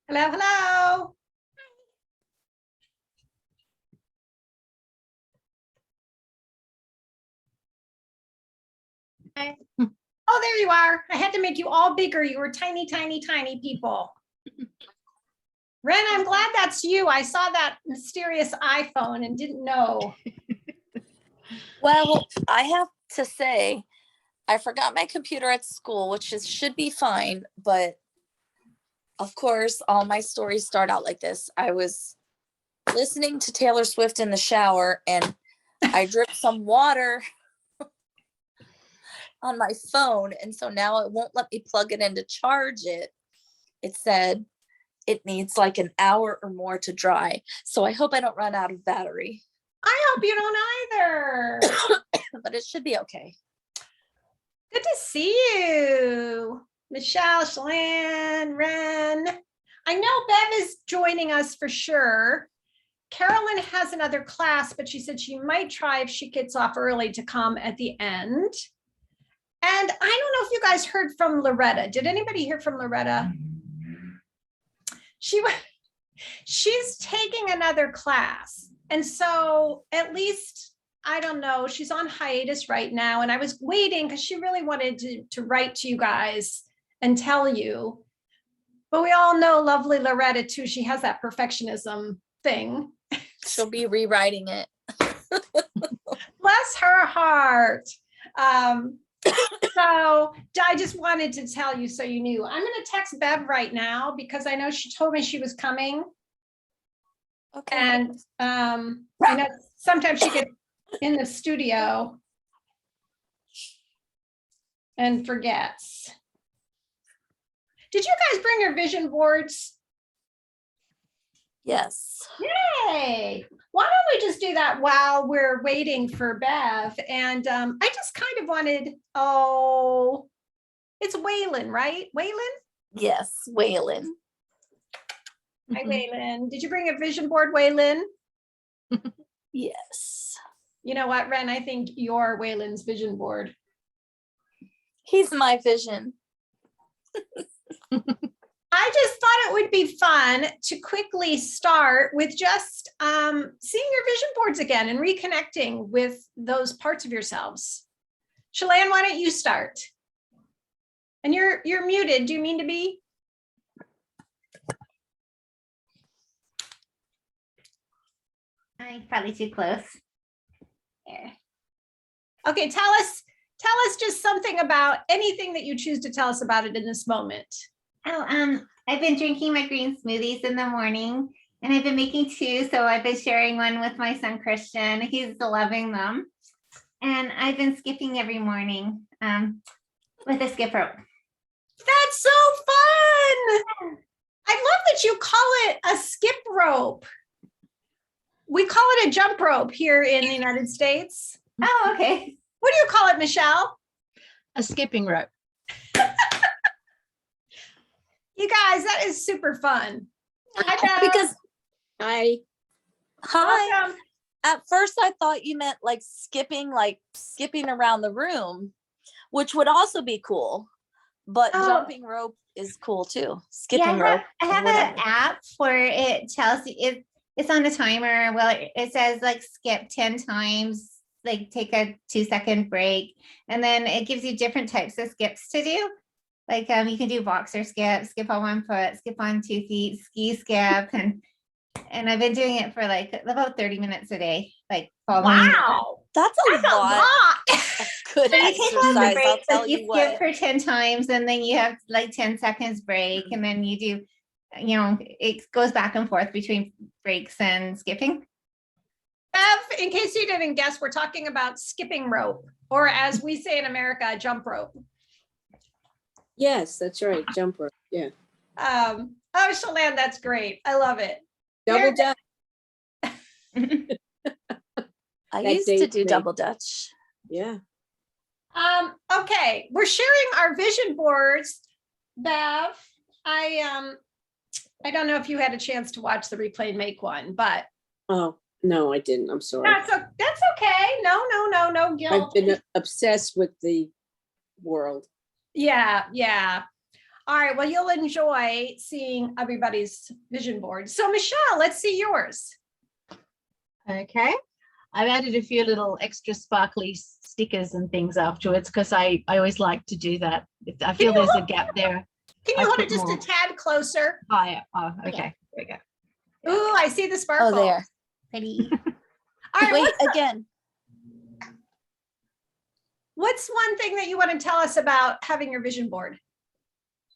Hello, hello. Hi. Oh, there you are. I had to make you all bigger. You were tiny, tiny, tiny people. Ren, I'm glad that's you. I saw that mysterious iPhone and didn't know. Well, I have to say, I forgot my computer at school, which should be fine. But of course, all my stories start out like this. I was listening to Taylor Swift in the shower and I dripped some water on my phone. And so now it won't let me plug it in to charge it. It said it needs like an hour or more to dry. So I hope I don't run out of battery. I hope you don't either. But it should be okay. Good to see you. Michelle, Shalane, Ren. I know Bev is joining us for sure. Carolyn has another class, but she said she might try if she gets off early to come at the end. And I don't know if you guys heard from Loretta. Did anybody hear from Loretta? She's taking another class. And so at least, I don't know, she's on hiatus right now. And I was waiting because she really wanted to write to you guys and tell you. But we all know lovely Loretta too. She has that perfectionism thing. She'll be rewriting it. Bless her heart. So I just wanted to tell you so you knew. I'm going to text Bev right now because I know she told me she was coming. Okay. And I know sometimes she gets in the studio and forgets. Did you guys bring your vision boards? Yes. Yay. Why don't we just do that while we're waiting for Bev? And I just kind of wanted, it's Waylon, right? Waylon? Yes, Waylon. Hi, Waylon. Did you bring a vision board, Waylon? Yes. You know what, Ren? I think you're Waylon's vision board. He's my vision. I just thought it would be fun to quickly start with just seeing your vision boards again and reconnecting with those parts of yourselves. Shalane, why don't you start? And you're muted. Do you mean to be? I'm probably too close. There. Okay, tell us just something about anything that you choose to tell us about it in this moment. Oh, I've been drinking my green smoothies in the morning, and I've been making two. So I've been sharing one with my son Christian. He's loving them, and I've been skipping every morning with a skip rope. That's so fun! I love that you call it a skip rope. We call it a jump rope here in the United States. Oh, okay. What do you call it, Michelle? A skipping rope. You guys, that is super fun. Because Hi. hi. Welcome. At first I thought you meant like skipping around the room, which would also be cool. But jumping rope is cool too. Skipping rope. I have an app where it tells you it's on a timer. Well, it says like skip 10 times, like take a 2-second break, and then it gives you different types of skips to do. Like you can do boxer skip, skip on 1 foot, skip on 2 feet, ski skip, and I've been doing it for like about 30 minutes a day. Like following. Wow, That's a lot of good So you take on the exercise. I'll breaks, tell like you you what. skip for 10 times, and then you have like 10 seconds break, and then you do, it goes back and forth between breaks and skipping. Bev, in case you didn't guess, we're talking about skipping rope, or as we say in America, jump rope. Yes, that's right. Jump rope. Yeah. Oh, Shalane, that's great. I love it. Double dutch. I That used to dates do me. double dutch. Yeah. Okay, we're sharing our vision boards. Bev, I don't know if you had a chance to watch the replay and make one, but Oh, no, I didn't. I'm sorry. that's okay. No guilt. I've been obsessed with the world. Yeah. All right, well, you'll enjoy seeing everybody's vision board. So Michelle, let's see yours. Okay. I've added a few little extra sparkly stickers and things afterwards because I always like to do that. I feel you there's a gap there. Can I you hold put it just more. a tad closer? Oh, okay. There we go. Ooh, I see the sparkle. Oh, there. Pretty. All right, Wait, again. what's one thing that you want to tell us about having your vision board?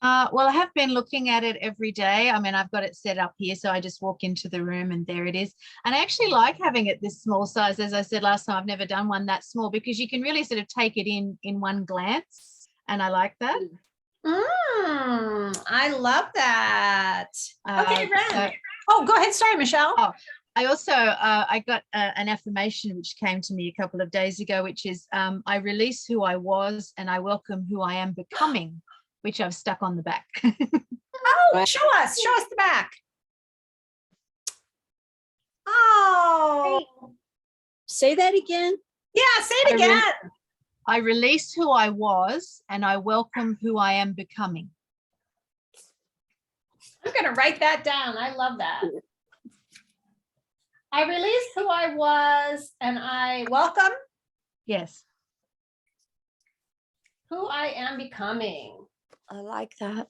Well, I have been looking at it every day. I mean, I've got it set up here, so I just walk into the room and there it is. And I actually like having it this small size. As I said last time, I've never done one that small because you can really sort of take it in one glance. And I like that. I love that. Okay, Ren. So Oh, go ahead. Sorry, Michelle. Oh, I also, I got an affirmation which came to me a couple of days ago, which is I release who I was and I welcome who I am becoming, which I've stuck on the back. Oh, show us the back. Oh, Say that again. yeah, say it again. I release who I was and I welcome who I am becoming. I'm going to write that down. I love that. I released who I was and I welcome Yes. who I am becoming. I like that.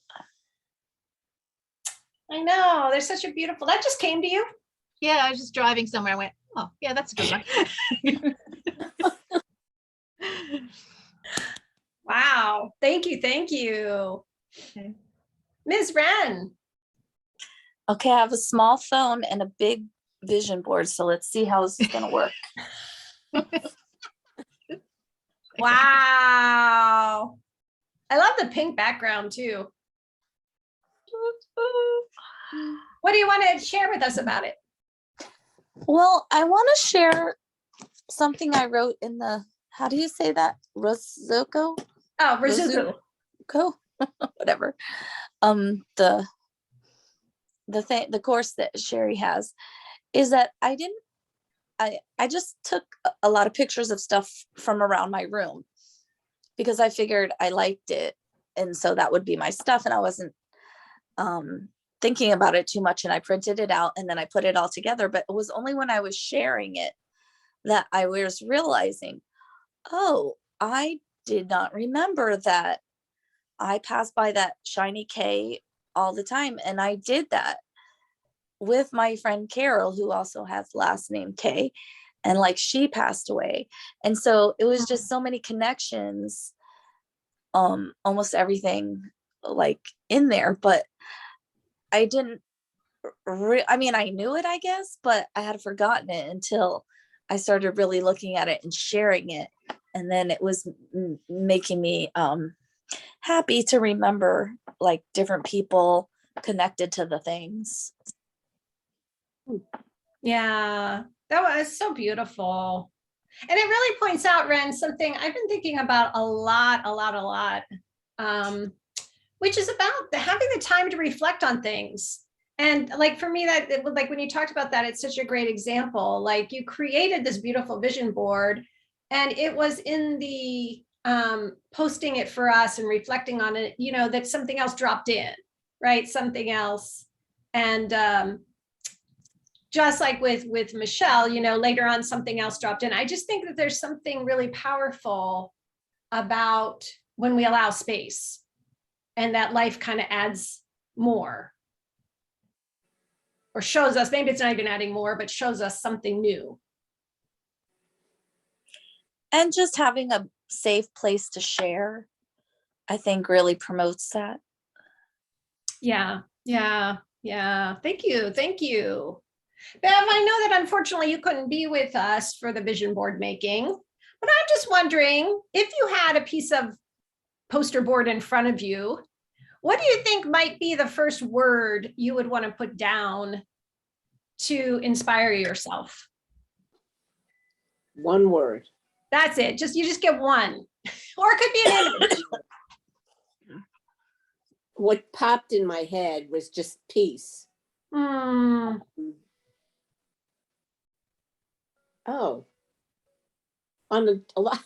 I know, there's such a beautiful, that just came to you. Yeah, I was just driving somewhere. I went, oh, yeah, that's a good one. Wow. Thank you. Thank you. Okay. Ms. Wren. Okay, I have a small phone and a big vision board, so let's see how this is going to work. Wow. I love the pink background too. What do you want to share with us about it? Well, I want to share something I wrote in the, how do you say that? Rosuko? Oh, Rizuku. Go, whatever. The course that Sherry has is that I just took a lot of pictures of stuff from around my room because I figured I liked it. And so that would be my stuff. And I wasn't thinking about it too much. And I printed it out and then I put it all together. But it was only when I was sharing it that I was realizing, oh, I did not remember that I passed by that shiny K all the time. And I did that with my friend Carol, who also has last name K, and like she passed away. And so it was just so many connections, almost everything like in there, but I didn't, I mean, I knew it, I guess, but I had forgotten it until I started really looking at it and sharing it. And then it was making me happy to remember like different people connected to the things. Yeah, that was so beautiful. And it really points out, Ren, something I've been thinking about a lot, which is about having the time to reflect on things. And like for me, that like when you talked about that, it's such a great example. Like you created this beautiful vision board and it was in the posting it for us and reflecting on it, you know, that something else dropped in, right? Something else. And just like with Michelle, you know, later on something else dropped in. I just think that there's something really powerful about when we allow space and that life kind of adds more or shows us, maybe it's not even adding more, but shows us something new. And just having a safe place to share, I think really promotes that. Yeah. Thank you. Bev, I know that unfortunately you couldn't be with us for the vision board making, but I'm just wondering if you had a piece of poster board in front of you, what do you think might be the first word you would want to put down to inspire yourself? One word. That's it. You just get one, or it could be an image. What popped in my head was just peace. Oh, on a lot,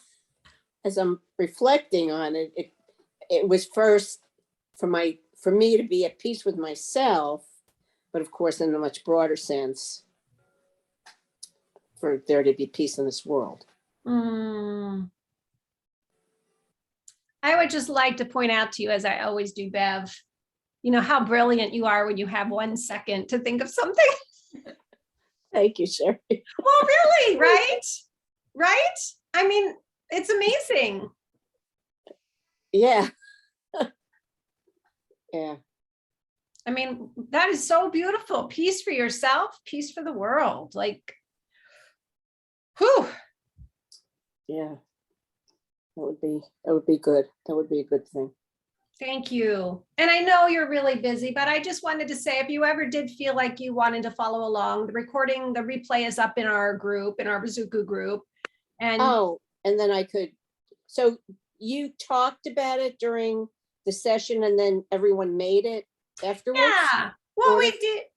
as I'm reflecting on it, it was first for me to be at peace with myself, but of course, in a much broader sense, for there to be peace in this world. Mm. I would just like to point out to you, as I always do, Bev, you know how brilliant you are when you have 1 second to think of something. Thank you, Sherry. Well, really, right? Right? I mean, it's amazing. Yeah. Yeah. I mean, that is so beautiful. Peace for yourself, peace for the world. Like, whew. Yeah. That would be good. That would be a good thing. Thank you. And I know you're really busy, but I just wanted to say, if you ever did feel like you wanted to follow along, the replay is up in our group, in our Bazuku group. And Oh, and then so you talked about it during the session and then everyone made it afterwards?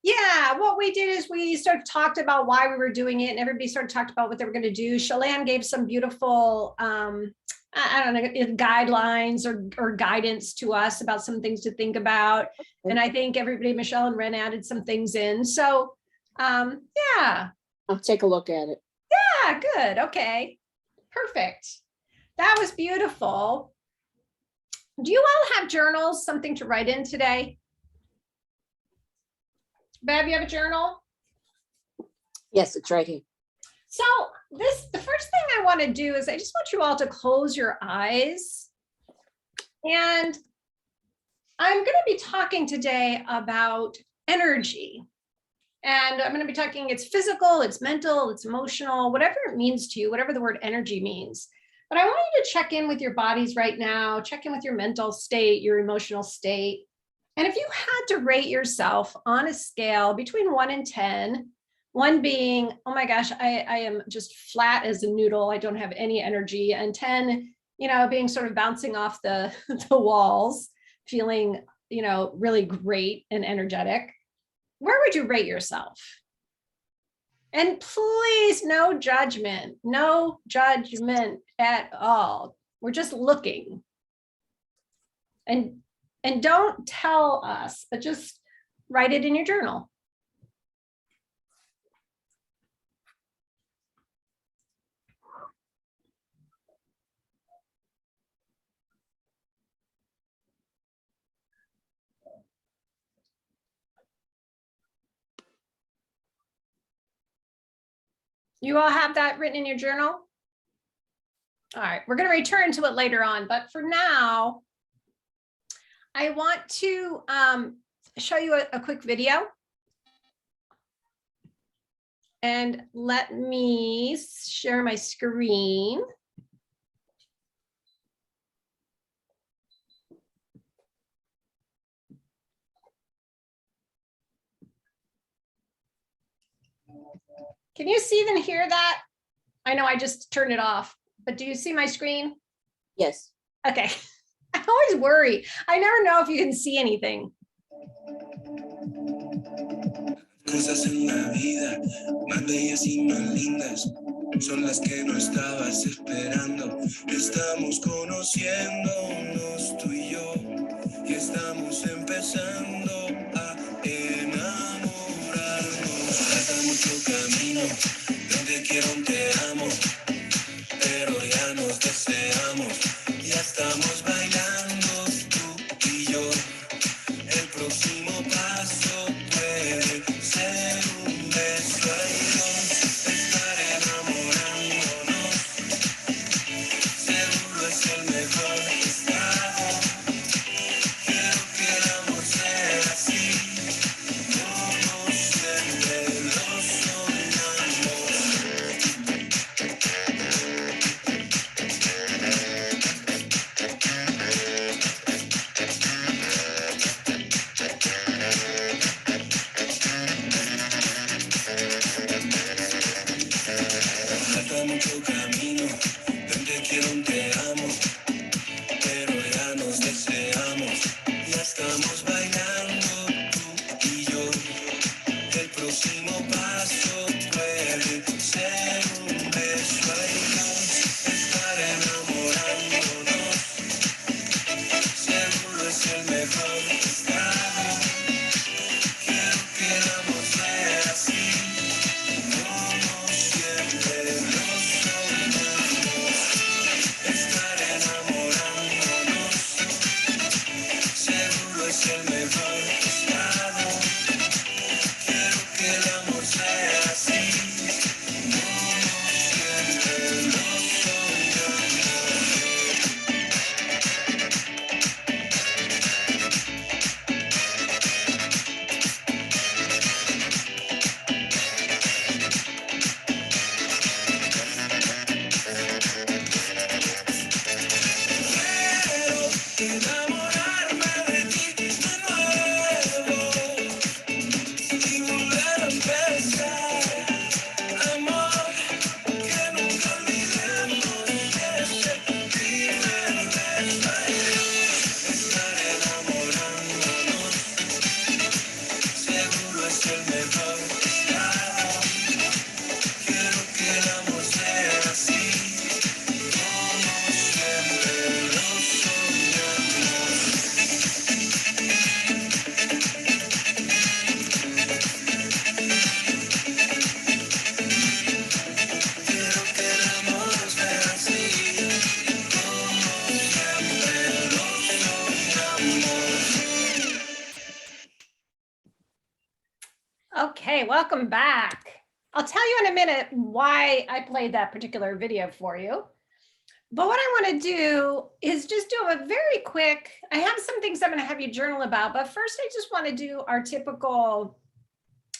yeah, what we did is we sort of talked about why we were doing it, and everybody sort of talked about what they were going to do. Shalane gave some beautiful, I don't know, guidelines or guidance to us about some things to think about. And I think everybody, Michelle and Ren, added some things in. So, yeah. I'll take a look at it. Yeah, good. Okay, perfect. That was beautiful. Do you all have journals, something to write in today? Bev, you have a journal? Yes, it's right here. So the first thing I want to do is I just want you all to close your eyes. And I'm going to be talking today about energy. And I'm going to be talking, it's physical, it's mental, it's emotional, whatever it means to you, whatever the word energy means. But I want you to check in with your bodies right now, check in with your mental state, your emotional state. And if you had to rate yourself on a scale between 1 and 10, 1 being, oh my gosh, I am just flat as a noodle, I don't have any energy, and 10, being sort of bouncing off the walls, feeling, really great and energetic, where would you rate yourself? And please, no judgment at all. We're just looking. And don't tell us, but just write it in your journal. You all have that written in your journal? All right, we're going to return to it later on, but for now, I want to show you a quick video. And let me share my screen. Can you see and hear that? I know I just turned it off, but do you see my screen? Yes. Okay. I always worry. I never know if you can see anything. Cosas en la vida, más bellas y más lindas, son las que no estabas esperando. Estamos conociéndonos tú y yo, y estamos empezando a enamorarnos. Falta mucho camino, donde quiero un te amo, pero ya nos deseamos, ya estamos bailando tú y yo. El próximo paso puede ser un beso y dos, estar enamorándonos, seguro es el mejor estado. Quiero que el amor sea así, como siempre lo soñamos. Falta mucho camino, donde quiero un te amo, pero ya nos deseamos, ya estamos bailando tú y yo. El próximo paso puede ser un beso y dos, estar enamorándonos, seguro es el mejor Okay, welcome back. I'll tell you in a minute why I played that particular video for you. But what I want to do is just do a very quick, I have some things I'm going to have you journal about, but first I just want to do our typical,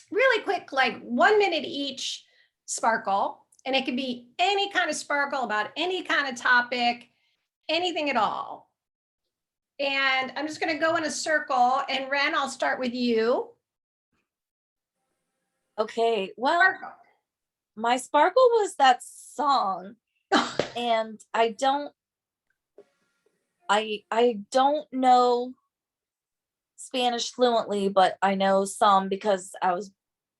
really quick, like 1 minute each sparkle. And it can be any kind of sparkle about any kind of topic, anything at all. And I'm just going to go in a circle, and Ren, I'll start with you. Okay, well, Sparkle. my sparkle was that song, and I don't know Spanish fluently, but I know some because I was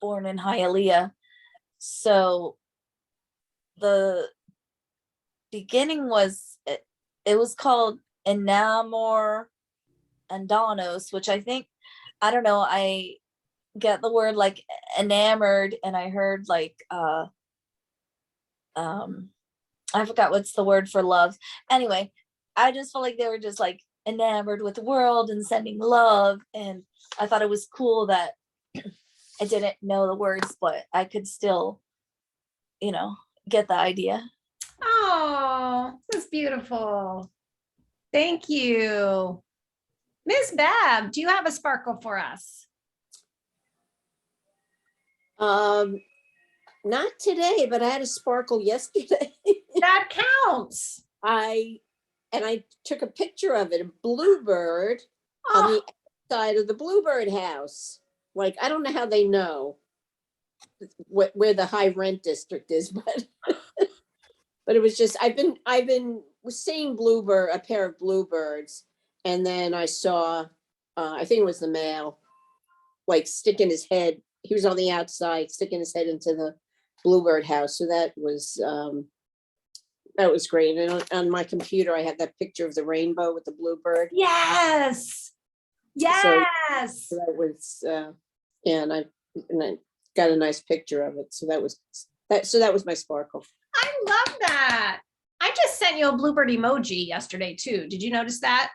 born in Hialeah. So the beginning was it was called Enamor Andanos, which I think, I don't know, I get the word like enamored, and I heard like I forgot what's the word for love. Anyway, I just felt like they were just like enamored with the world and sending love, and I thought it was cool that I didn't know the words, but I could still, get the idea. Oh, that's beautiful. Thank you. Ms. Bab, do you have a sparkle for us? Not today, but I had a sparkle yesterday. That counts. I took a picture of it, a bluebird on the outside of the bluebird house. Like, I don't know how they know where the high rent district is, but but it was just, I've been seeing a pair of bluebirds, and then I saw, I think it was the male, like sticking his head. He was on the outside, sticking his head into the bluebird house. So that was great. And on my computer, I have that picture of the rainbow with the bluebird. Yes. Yes. So that was, and I got a nice picture of it. So that was my sparkle. I love that. I just sent you a bluebird emoji yesterday too. Did you notice that?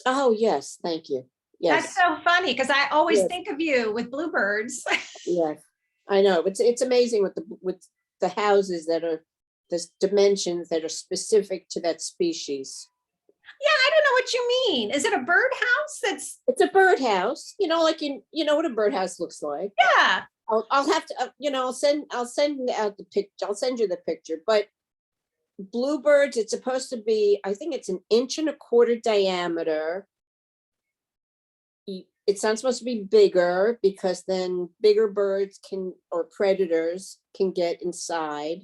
Oh, yes. Thank you. Yes. That's so funny because I always Yes. think of you with bluebirds. Yes. I know. It's amazing with the houses that are the dimensions that are specific to that species. Yeah, I don't know what you mean. Is it a birdhouse? It's a birdhouse, like what a birdhouse looks like. Yeah. I'll have to, I'll send out the picture. I'll send you the picture. But bluebirds, it's supposed to be, I think it's 1.25 inches diameter. It's not supposed to be bigger because then bigger birds or predators can get inside.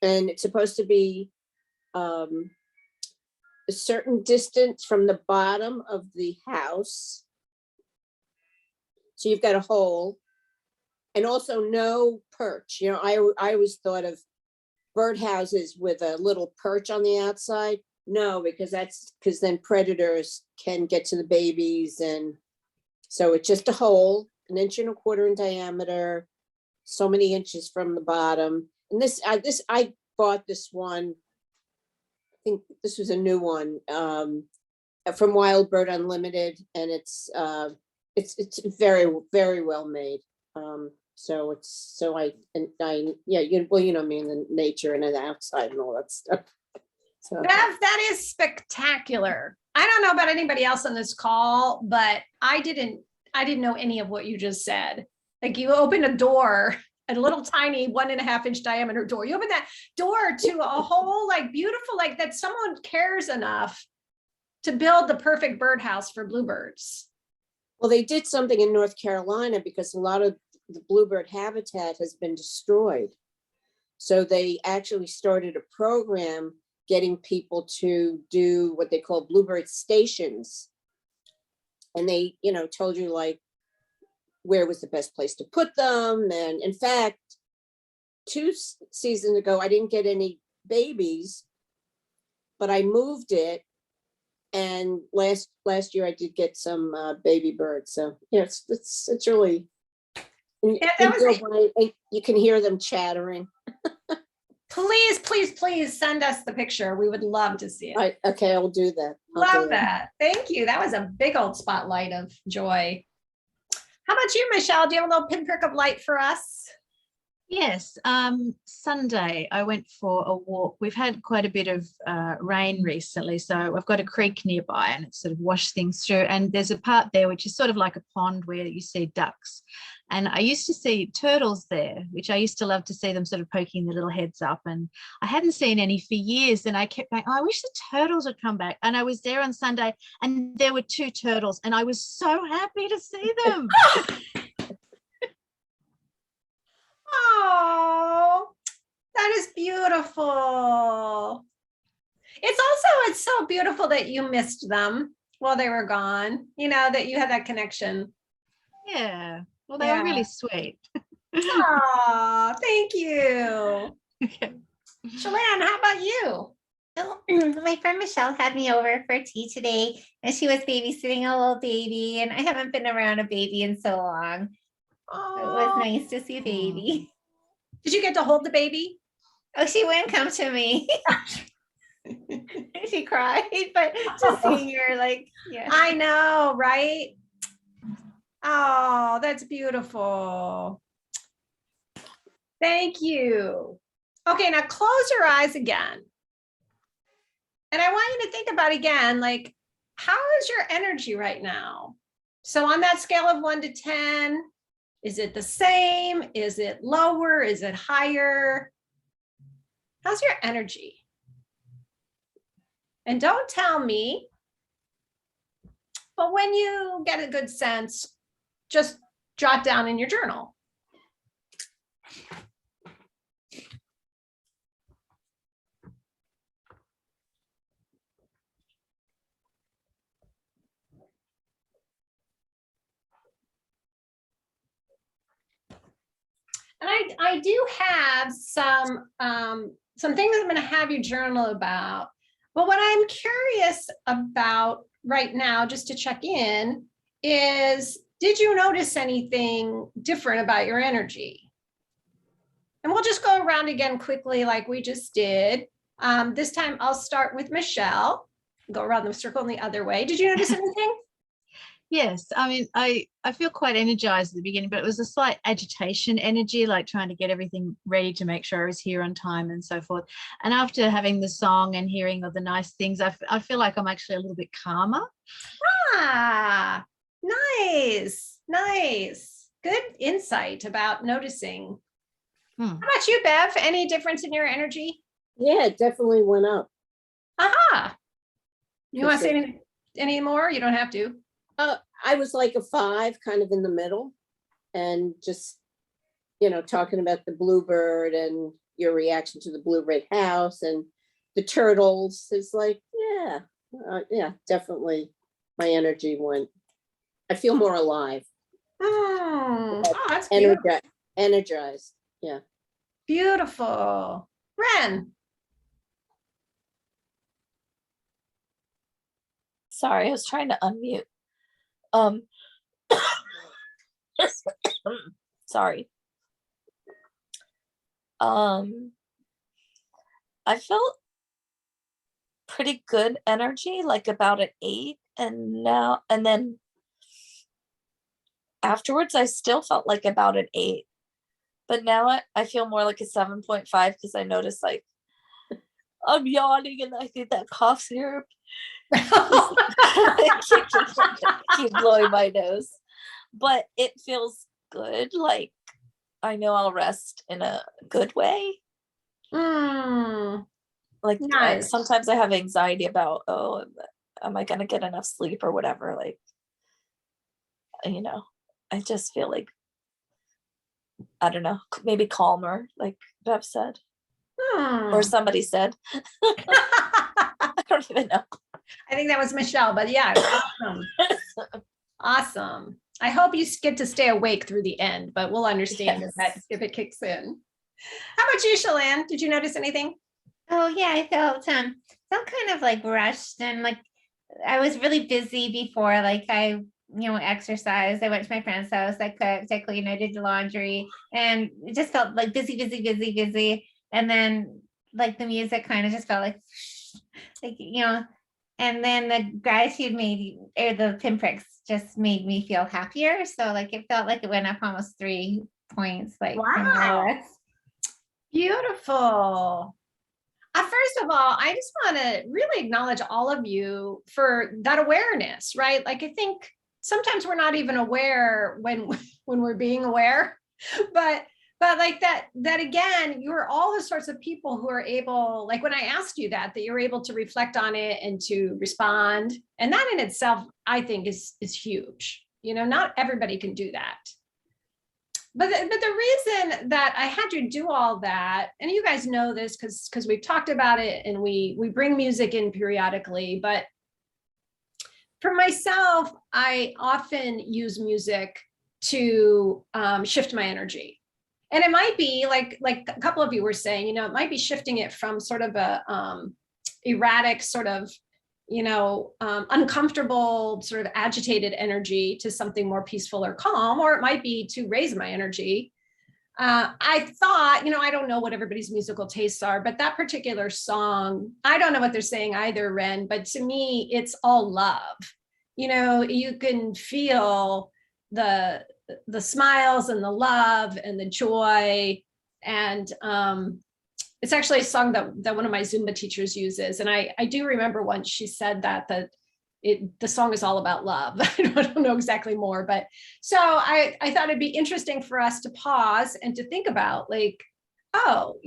And it's supposed to be a certain distance from the bottom of the house. So you've got a hole, and also no perch. I always thought of birdhouses with a little perch on the outside. No, because then predators can get to the babies. And so it's just a hole, 1.25 inches in diameter, so many inches from the bottom. And I bought this one. I think this was a new one from Wild Bird Unlimited, and it's very, very well made. Me and the nature and the outside and all that stuff. So That is spectacular. I don't know about anybody else on this call, but I didn't know any of what you just said. Like, you open a door, a little tiny 1.5 inch diameter door. You open that door to a whole, like, beautiful, like that someone cares enough to build the perfect birdhouse for bluebirds. well, they did something in North Carolina because a lot of the bluebird habitat has been destroyed. So they actually started a program getting people to do what they call bluebird stations. And they, told you like where was the best place to put them. And in fact, 2 seasons ago, I didn't get any babies, but I moved it. And last year I did get some baby birds. So it's really, you can hear them chattering. Please, please, please send us the picture. We would love to see it. Okay, I will do that. Love that. Thank you. That was a big old spotlight of joy. How about you, Michelle? Do you have a little pinprick of light for us? Yes, Sunday I went for a walk. We've had quite a bit of rain recently, so I've got a creek nearby and it sort of washed things through. And there's a part there which is sort of like a pond where you see ducks. And I used to see turtles there, which I used to love to see them sort of poking their little heads up. And I hadn't seen any for years. And I kept going, oh, I wish the turtles would come back. And I was there on Sunday and there were 2 turtles and I was so happy to see them. Oh, that is beautiful. It's so beautiful that you missed them while they were gone, that you had that connection. Yeah, well, they were really sweet. Oh, thank you. Okay. Shalane, how about you? So, my friend Michelle had me over for tea today, and she was babysitting a little baby, and I haven't been around a baby in so long. It was Oh, nice to see a baby. did you get to hold the baby? Oh, she wouldn't come to me. She cried, but just seeing her, like, yeah. I know, right? Oh, that's beautiful. Thank you. Okay, now close your eyes again. And I want you to think about again, like, how is your energy right now? So on that scale of 1 to 10, is it the same? Is it lower? Is it higher? How's your energy? And don't tell me, but when you get a good sense, just jot down in your journal. And I do have some things I'm going to have you journal about. But what I'm curious about right now, just to check in, is did you notice anything different about your energy? And we'll just go around again quickly like we just did. This time I'll start with Michelle, go around the circle in the other way. Did you notice anything? Yes, I mean, I feel quite energized at the beginning, but it was a slight agitation energy, like trying to get everything ready to make sure I was here on time and so forth. And after having the song and hearing all the nice things, I feel like I'm actually a little bit calmer. Ah, nice, nice. Good insight about noticing. How about you, Bev? Any difference in your energy? Yeah, it definitely went up. Aha. You For want to sure. say any more? You don't have to. I was like a 5, kind of in the middle, and just, talking about the bluebird and your reaction to the bluebird house and the turtles. It's like, yeah, definitely my energy went. I feel more alive, Oh, that's beautiful. energized. Yeah. Beautiful. Ren. Sorry, I was trying to unmute. Sorry. I felt pretty good energy, like about an 8, and then afterwards I still felt like about an 8, but now I feel more like a 7.5 because I noticed like I'm yawning and I think that cough syrup keep blowing my nose, but it feels good. Like I know I'll rest in a good way. Like nice. sometimes I have anxiety about, oh, am I gonna get enough sleep or whatever? Like, I just feel like, I don't know, maybe calmer, like Bev said, or somebody said. I don't even know. I think that was Michelle, but yeah, awesome. Awesome. I hope you get to stay awake through the end, but we'll understand if it kicks in. How about you, Shalane? Did you notice anything? Oh yeah, I felt kind of like rushed, and like I was really busy before, like I exercised. I went to my friend's house, I cooked, I cleaned, I did the laundry, and it just felt like busy. And then like the music kind of just felt like And then the gratitude or the pinpricks just made me feel happier. So like it felt like it went up almost 3 points, like from my Wow. list. Beautiful. First of all, I just want to really acknowledge all of you for that awareness, right? Like I think sometimes we're not even aware when we're being aware, but like that again, you're all the sorts of people who are able, like when I asked you that you're able to reflect on it and to respond, and that in itself, I think is huge. Not everybody can do that. But the reason that I had to do all that, and you guys know this because we've talked about it and we bring music in periodically, but for myself, I often use music to shift my energy. And it might be like a couple of you were saying, it might be shifting it from sort of a erratic sort of, uncomfortable, sort of agitated energy to something more peaceful or calm, or it might be to raise my energy. I thought, I don't know what everybody's musical tastes are, but that particular song, I don't know what they're saying either, Ren, but to me, it's all love. You can feel the smiles and the love and the joy. And it's actually a song that one of my Zumba teachers uses. And I do remember once she said that the song is all about love. I don't know exactly more, but so I thought it'd be interesting for us to pause and to think about like, oh,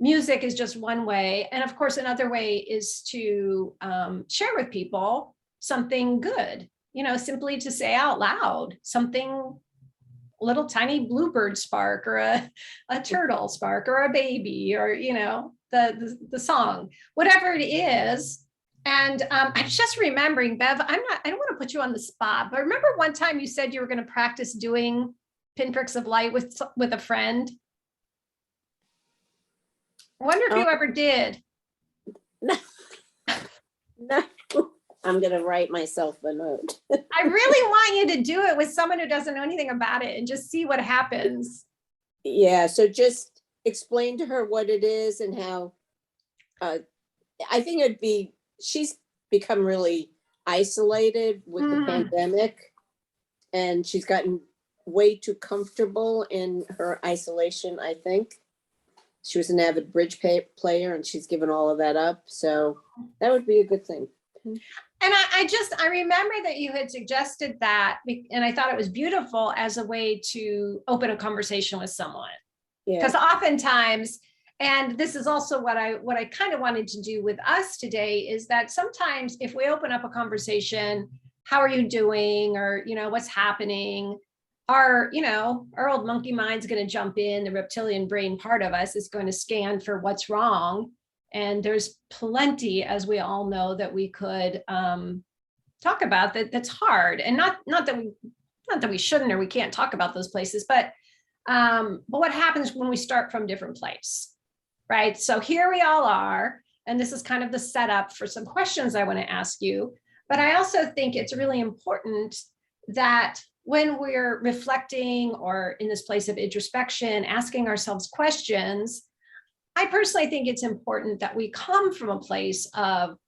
music is just one way. And of course, another way is to share with people something good, simply to say out loud something, little tiny bluebird spark or a turtle spark or a baby or, the song, whatever it is. And I'm just remembering, Bev, I don't want to put you on the spot, but remember one time you said you were going to practice doing pinpricks of light with a friend? I wonder if you ever did. No, I'm going to write myself a note. I really want you to do it with someone who doesn't know anything about it and just see what happens. Yeah, so just explain to her what it is and how, I think she's become really isolated with the pandemic, and she's gotten way too comfortable in her isolation, I think. She was an avid bridge player and she's given all of that up. So that would be a good thing. And I remember that you had suggested that, and I thought it was beautiful as a way to open a conversation with someone. Because oftentimes, and this is also what I kind of wanted to do with us today, is that sometimes if we open up a conversation, how are you doing? Or, what's happening? Our old monkey mind's going to jump in. The reptilian brain part of us is going to scan for what's wrong. And there's plenty, as we all know, that we could talk about that's hard. And not that we shouldn't or we can't talk about those places, but what happens when we start from different place, right? So here we all are, and this is kind of the setup for some questions I want to ask you. But I also think it's really important that when we're reflecting or in this place of introspection, asking ourselves questions, I personally think it's important that we come from a place of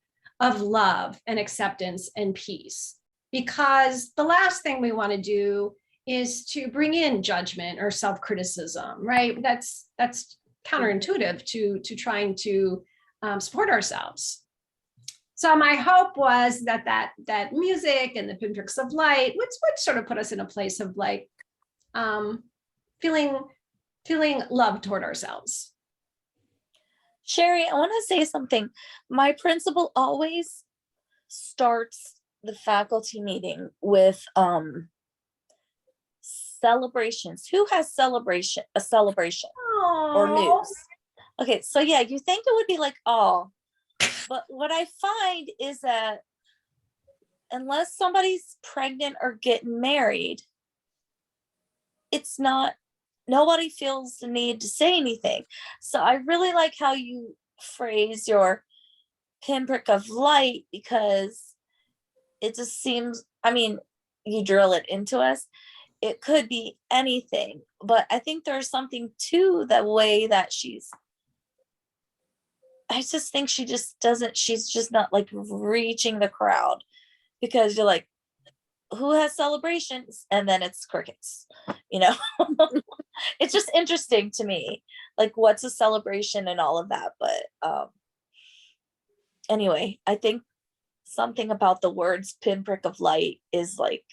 love and acceptance and peace, because the last thing we want to do is to bring in judgment or self-criticism, right? That's counterintuitive to trying to support ourselves. So my hope was that music and the pinpricks of light would sort of put us in a place of like feeling love toward ourselves. Sherry, I want to say something. My principal always starts the faculty meeting with celebrations. Who has a celebration or news? Okay, so yeah, you think it would be like, oh, but what I find is that unless somebody's pregnant or getting married, nobody feels the need to say anything. So I really like how you phrase your pinprick of light, because it just seems, you drill it into us. It could be anything, but I think there's something to the way that she's I just think she just doesn't, she's just not like reaching the crowd, because you're like, who has celebrations? And then it's crickets, you know. It's just interesting to me, like what's a celebration and all of that. But anyway, I think something about the words pinprick of light is like,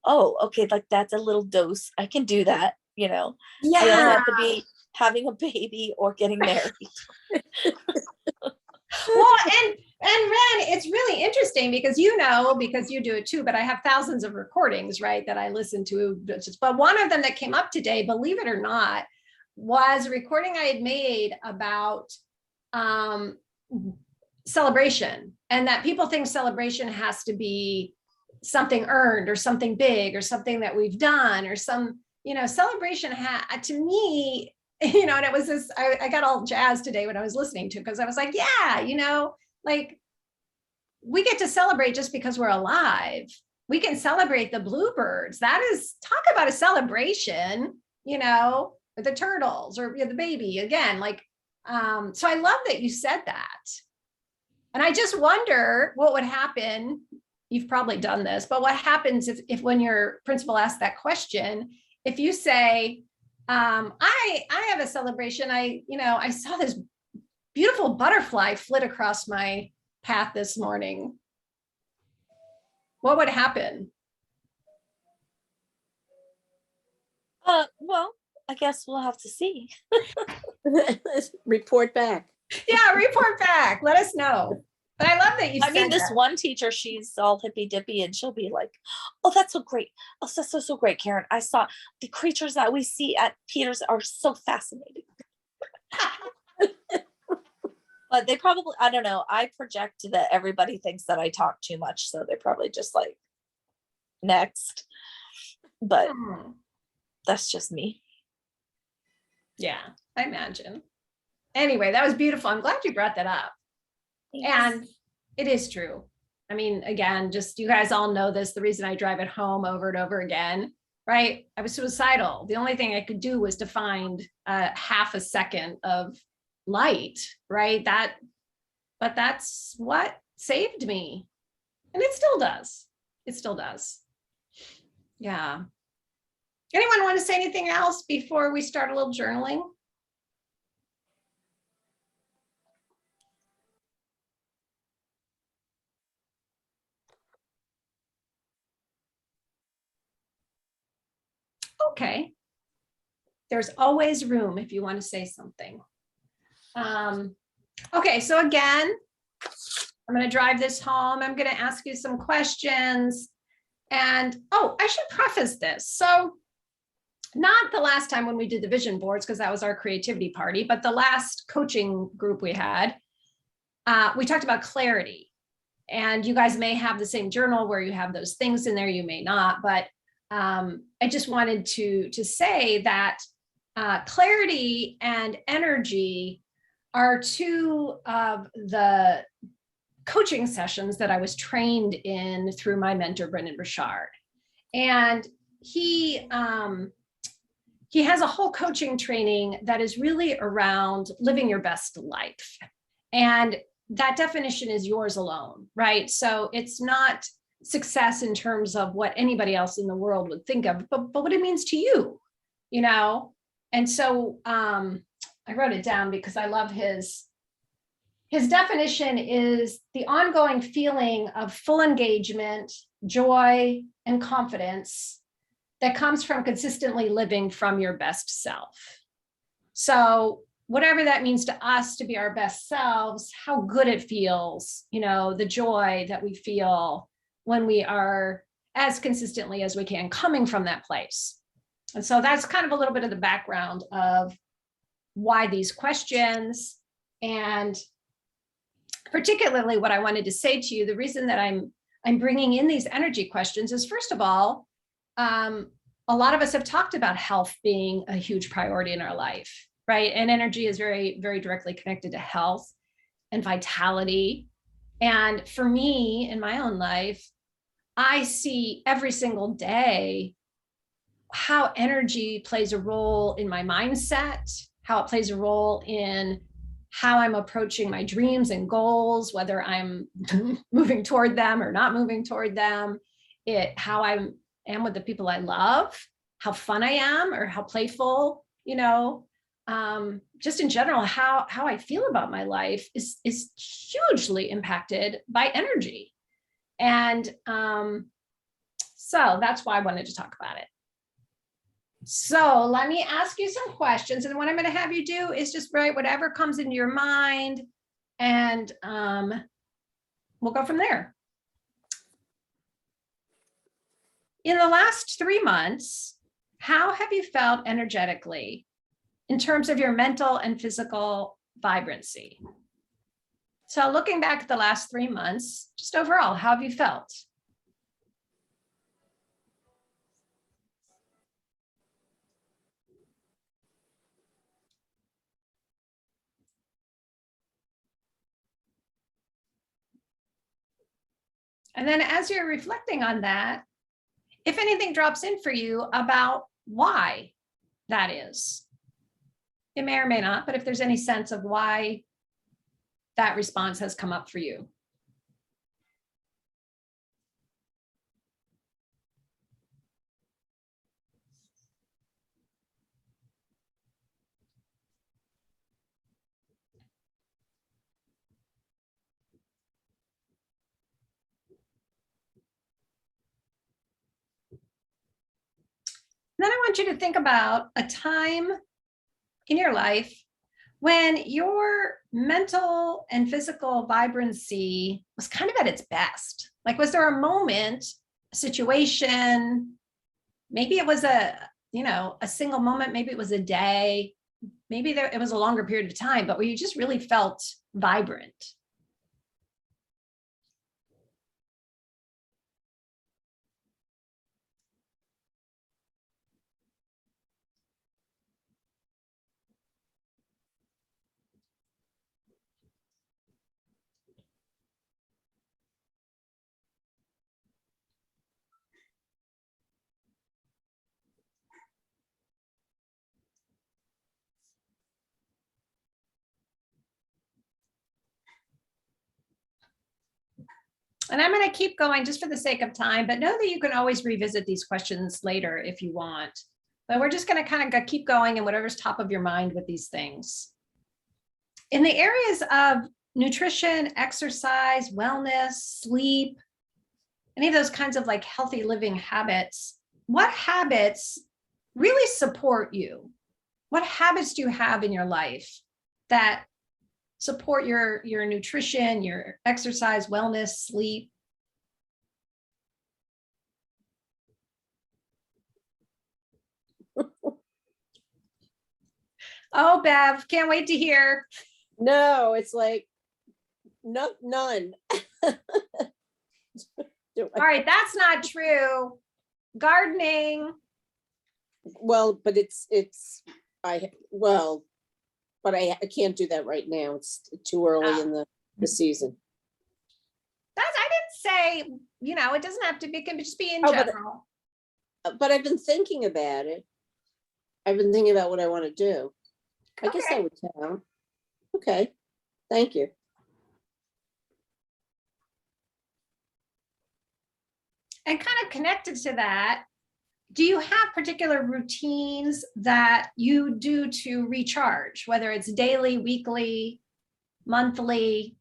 oh, okay, like that's a little dose. I can do that, you know. I don't Yeah. have to be having a baby or getting married. Well, and Ren, it's really interesting because because you do it too, but I have thousands of recordings, right, that I listen to. But one of them that came up today, believe it or not, was a recording I had made about celebration, and that people think celebration has to be something earned or something big or something that we've done or some, celebration to me, and it was this, I got all jazzed today when I was listening to, because I was like, yeah, like we get to celebrate just because we're alive. We can celebrate the bluebirds. That is, talk about a celebration, with the turtles or the baby again, like, so I love that you said that. And I just wonder what would happen. You've probably done this, but what happens if when your principal asks that question, if you say, I have a celebration. I saw this beautiful butterfly flit across my path this morning. What would happen? Well, I guess we'll have to see. Report back. Yeah, report back. Let us know. But I love that you said This that. one teacher, she's all hippy dippy, and she'll be like, oh, that's so great. Oh, so great, Karen. I saw the creatures that we see at Peter's are so fascinating. But they probably, I don't know, I project that everybody thinks that I talk too much, so they're probably just like, next. But that's just me. Yeah, I imagine. Anyway, that was beautiful. I'm glad you brought that up. Thanks. And it is true. I mean, again, just you guys all know this, the reason I drive it home over and over again, right? I was suicidal. The only thing I could do was to find half a second of light, right? But that's what saved me. And it still does. It still does. Yeah. Anyone want to say anything else before we start a little journaling? Okay. There's always room if you want to say something. Okay, so again, I'm going to drive this home. I'm going to ask you some questions. And, I should preface this. So not the last time when we did the vision boards, because that was our creativity party, but the last coaching group we had, we talked about clarity. And you guys may have the same journal where you have those things in there, you may not, but I just wanted to say that clarity and energy are two of the coaching sessions that I was trained in through my mentor, Brendan Burchard. And he has a whole coaching training that is really around living your best life. And that definition is yours alone, right? So it's not success in terms of what anybody else in the world would think of, but what it means to you, And so I wrote it down because I love his definition is the ongoing feeling of full engagement, joy, and confidence that comes from consistently living from your best self. So whatever that means to us to be our best selves, how good it feels, the joy that we feel when we are as consistently as we can coming from that place. And so that's kind of a little bit of the background of why these questions, and particularly what I wanted to say to you, the reason that I'm bringing in these energy questions is, first of all, a lot of us have talked about health being a huge priority in our life, right? And energy is very, very directly connected to health and vitality. And for me, in my own life, I see every single day how energy plays a role in my mindset, how it plays a role in how I'm approaching my dreams and goals, whether I'm moving toward them or not moving toward them, how I am with the people I love, how fun I am or how playful, just in general, how I feel about my life is hugely impacted by energy. And so that's why I wanted to talk about it. So let me ask you some questions. And what I'm going to have you do is just write whatever comes into your mind, and we'll go from there. In the last 3 months, how have you felt energetically in terms of your mental and physical vibrancy? So looking back at the last 3 months, just overall, how have you felt? And then as you're reflecting on that, if anything drops in for you about why that is, it may or may not, but if there's any sense of why that response has come up for you. Then I want you to think about a time in your life when your mental and physical vibrancy was kind of at its best. Like, was there a moment, a situation, maybe it was a single moment, maybe it was a day, maybe it was a longer period of time, but where you just really felt vibrant? And I'm going to keep going just for the sake of time, but know that you can always revisit these questions later if you want. But we're just going to kind of keep going in whatever's top of your mind with these things. In the areas of nutrition, exercise, wellness, sleep, any of those kinds of like healthy living habits, what habits really support you? What habits do you have in your life that support your nutrition, your exercise, wellness, sleep? Oh, Bev, can't wait to hear. No, it's like none. All right, that's not true. Gardening. Well, but but I can't do that right now. It's too early in the season. I didn't say, it doesn't have to be, it can just be in Oh, general. But I've been thinking about it. I've been thinking about what I want to do. I guess Okay. that would count. Okay, thank you. And kind of connected to that, do you have particular routines that you do to recharge, whether it's daily, weekly, monthly?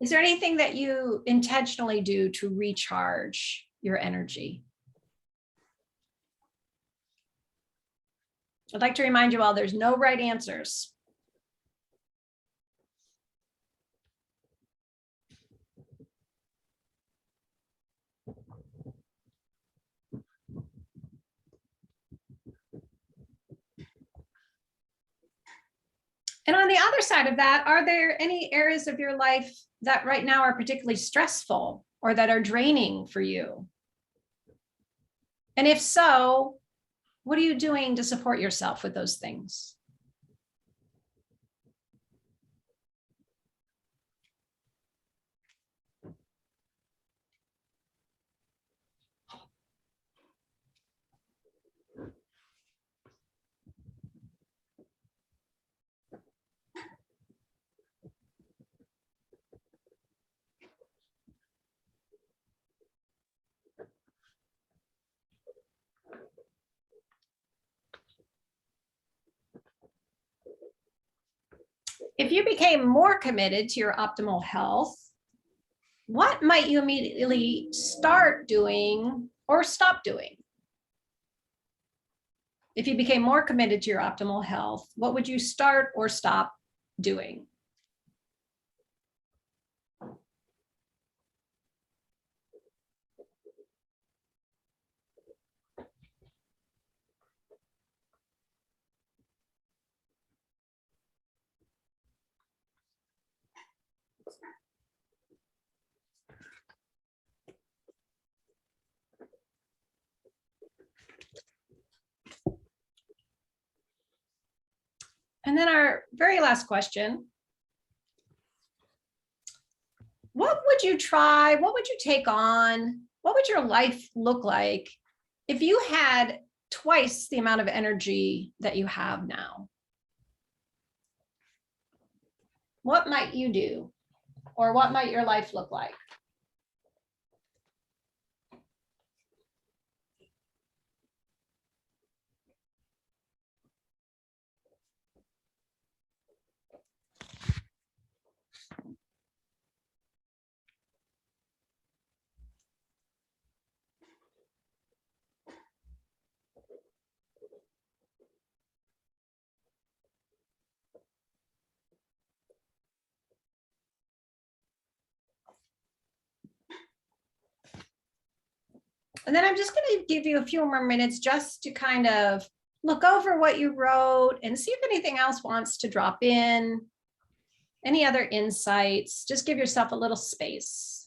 Is there anything that you intentionally do to recharge your energy? I'd like to remind you all, there's no right answers. And on the other side of that, are there any areas of your life that right now are particularly stressful or that are draining for you? And if so, what are you doing to support yourself with those things? If you became more committed to your optimal health, what might you immediately start doing or stop doing? If you became more committed to your optimal health, what would you start or stop doing? And then our very last question. What would you try? What would you take on? What would your life look like if you had twice the amount of energy that you have now? What might you do? Or what might your life look like? And then I'm just going to give you a few more minutes just to kind of look over what you wrote and see if anything else wants to drop in. Any other insights? Just give yourself a little space.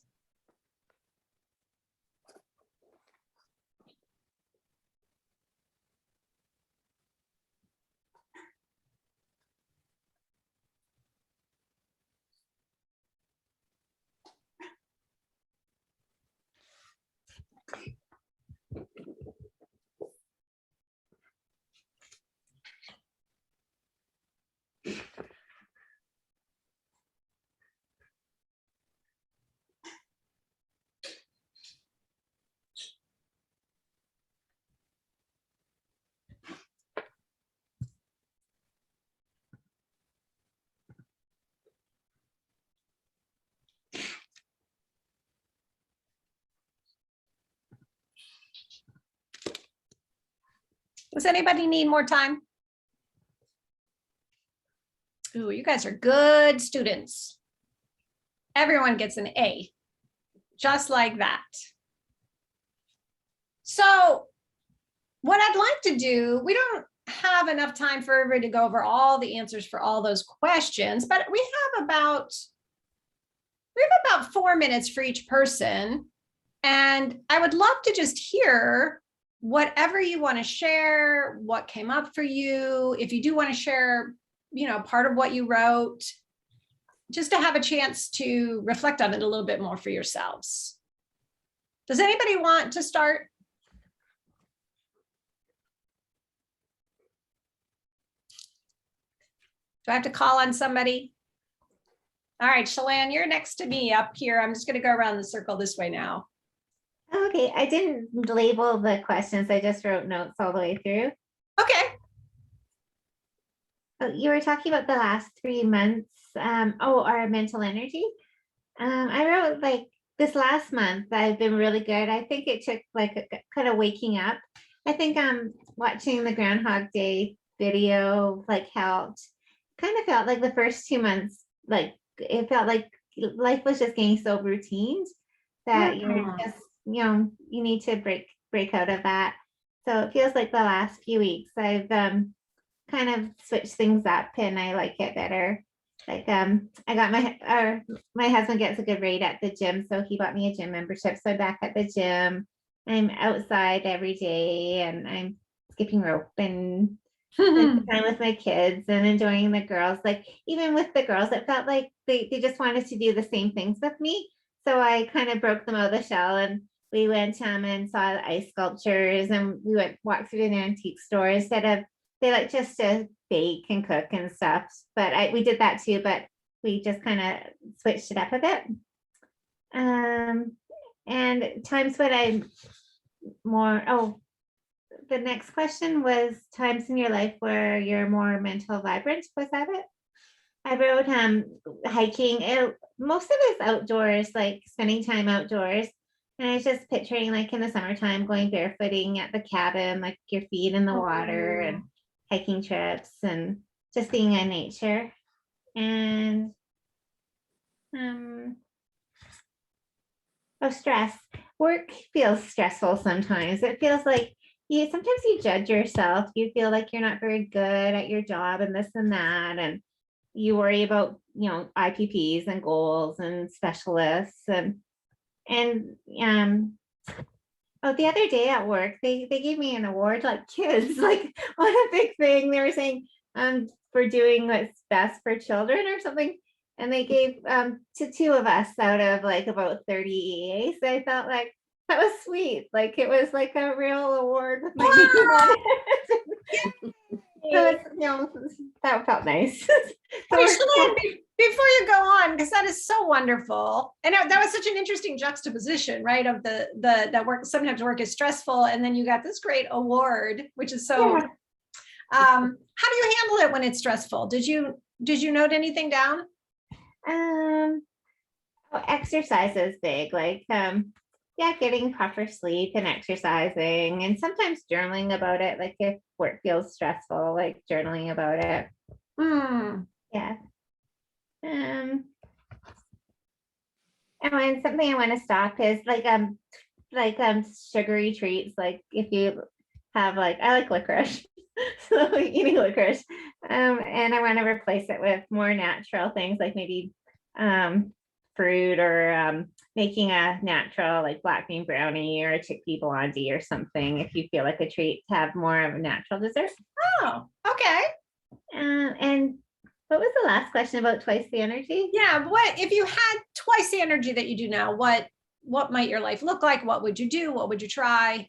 Does anybody need more time? Ooh, you guys are good students. Everyone gets an A, just like that. So what I'd like to do, we don't have enough time for everybody to go over all the answers for all those questions, but we have about 4 minutes for each person. And I would love to just hear whatever you want to share, what came up for you. If you do want to share, part of what you wrote, just to have a chance to reflect on it a little bit more for yourselves. Does anybody want to start? Do I have to call on somebody? All right, Shalane, you're next to me up here. I'm just going to go around the circle this way now. Okay, I didn't label the questions. I just wrote notes all the way through. Okay. Oh, you were talking about the last 3 months. Our mental energy. I wrote like this last month, I've been really good. I think it took like a kind of waking up. I think watching the Groundhog Day video like helped. Kind of felt like the first 2 months, like it felt like life was just getting so routine that you're just, you need to break out of that. So it feels like the last few weeks I've kind of switched things up and I like it better. Like I got my husband gets a good rate at the gym, so he bought me a gym membership. So I'm back at the gym. I'm outside every day and I'm skipping rope and spending time with my kids and enjoying the girls. Like even with the girls, it felt like they just wanted to do the same things with me. So I kind of broke them out of the shell and we went and saw the ice sculptures and we walked through an antique store instead of they like just to bake and cook and stuff. But we did that too, but we just kind of switched it up a bit. And times when I'm more, the next question was times in your life where you're more mental vibrant. Was that it? I wrote hiking. Most of it's outdoors, like spending time outdoors. And I was just picturing like in the summertime going barefooting at the cabin, like your feet in the water and hiking trips and just being in nature. And stress. Work feels stressful sometimes. It feels like sometimes you judge yourself. You feel like you're not very good at your job and this and that. And you worry about, IPPs and goals and specialists oh, the other day at work, they gave me an award like kids, like on a big thing. They were saying for doing what's best for children or something. And they gave to two of us out of like about 30 EAs. So I felt like that was sweet. Like it was like a real award with my name on it. So that felt nice. So Shalane, before you go on, because that is so wonderful, and that was such an interesting juxtaposition, right? Of the that work, sometimes work is stressful, and then you got this great award, which is so. Yeah. How do you handle it when it's stressful? Did you note anything down? Exercise is big, like getting proper sleep and exercising, and sometimes journaling about it, like if work feels stressful, like journaling about it. Yeah. And when something I want to stop is like sugary treats, like if you have I like licorice. So eating licorice, and I want to replace it with more natural things, like maybe fruit or making a natural like black bean brownie or a chickpea blondie or something, if you feel like a treat to have more of a natural dessert. Oh, okay. And what was the last question about twice the energy? Yeah, what if you had twice the energy that you do now? What might your life look like? What would you do? What would you try?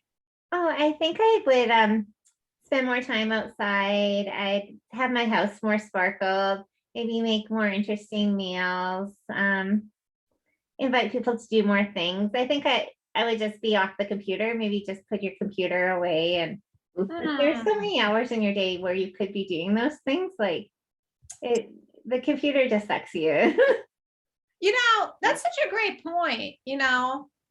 Oh, I think I would spend more time outside. I'd have my house more sparkled, maybe make more interesting meals, invite people to do more things. I think I would just be off the computer, maybe just put your computer away. And there's so many hours in your day where you could be doing those things. Like the computer just sucks you. That's such a great point,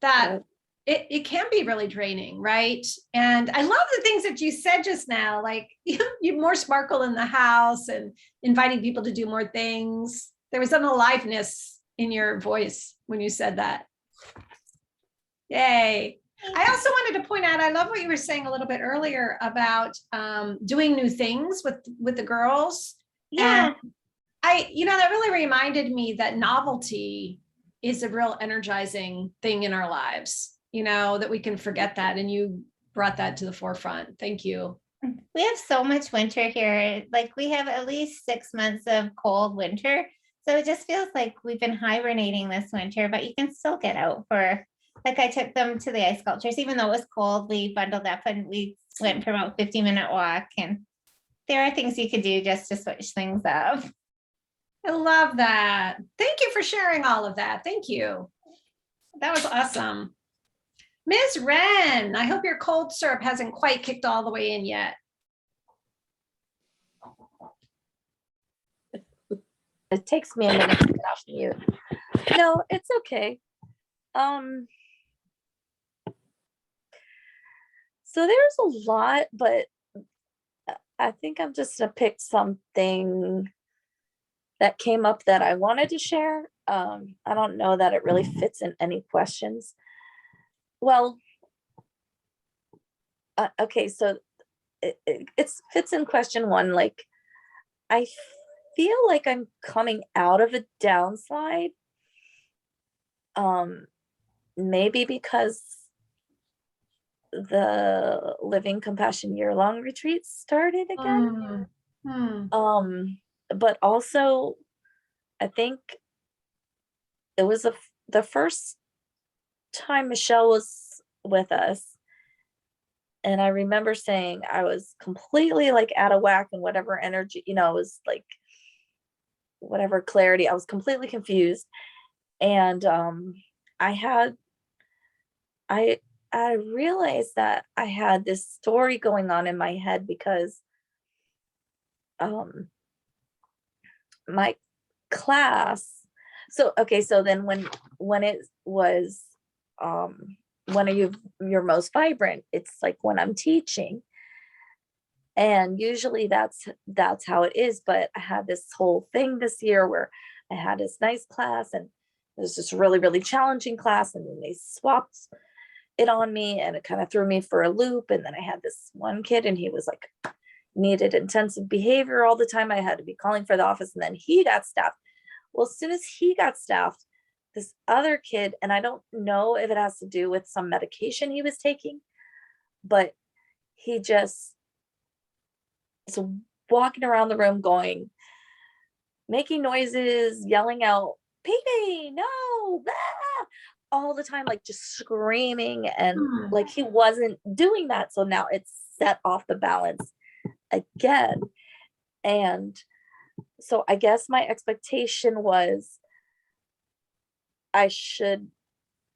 that it can be really draining, right? And I love the things that you said just now, like you more sparkle in the house and inviting people to do more things. There was an aliveness in your voice when you said that. Yay. I also wanted to point out, I love what you were saying a little bit earlier about doing new things with the girls. Yeah. And that really reminded me that novelty is a real energizing thing in our lives, that we can forget that. And you brought that to the forefront. Thank you. We have so much winter here. Like we have at least 6 months of cold winter. So it just feels like we've been hibernating this winter, but you can still get out like I took them to the ice sculptures, even though it was cold, we bundled up and we went for about 50-minute walk. And there are things you could do just to switch things up. I love that. Thank you for sharing all of that. Thank you. That was awesome. Ms. Wren, I hope your cold syrup hasn't quite kicked all the way in yet. It takes me a minute to get off mute. No, it's okay. So there's a lot, but I think I'm just gonna pick something that came up that I wanted to share. I don't know that it really fits in any questions. Well, okay, so it fits in question one. Like, I feel like I'm coming out of a downslide. Maybe because the Living Compassion year-long retreats started again. But also I think it was the first time Michelle was with us, and I remember saying I was completely like out of whack and whatever energy, it was like whatever clarity, I was completely confused. And I realized that I had this story going on in my head because my class. So, okay, so then when it was, when are you're most vibrant, it's like when I'm teaching. And usually that's how it is. But I had this whole thing this year where I had this nice class and it was this really, really challenging class. And then they swapped it on me and it kind of threw me for a loop. And then I had this one kid and he was like, needed intensive behavior all the time. I had to be calling for the office and then he got staffed. Well, as soon as he got staffed, this other kid, and I don't know if it has to do with some medication he was taking, but he just is walking around the room going, making noises, yelling out, Pee, no, blah, all the time, like just screaming. And like he wasn't doing that. So now it's set off the balance again. And so I guess my expectation was I should,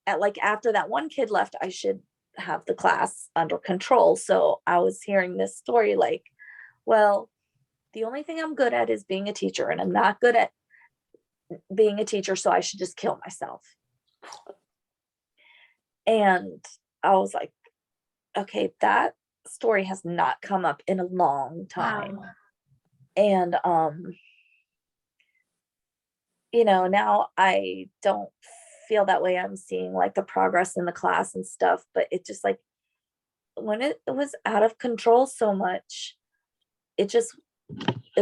after that one kid left, I should have the class under control. So I was hearing this story like, well, the only thing I'm good at is being a teacher and I'm not good at being a teacher, so I should just kill myself. And I was like, okay, that story has not come up in a long time. Wow. And now I don't feel that way. I'm seeing like the progress in the class and stuff, but it just like when it was out of control so much, it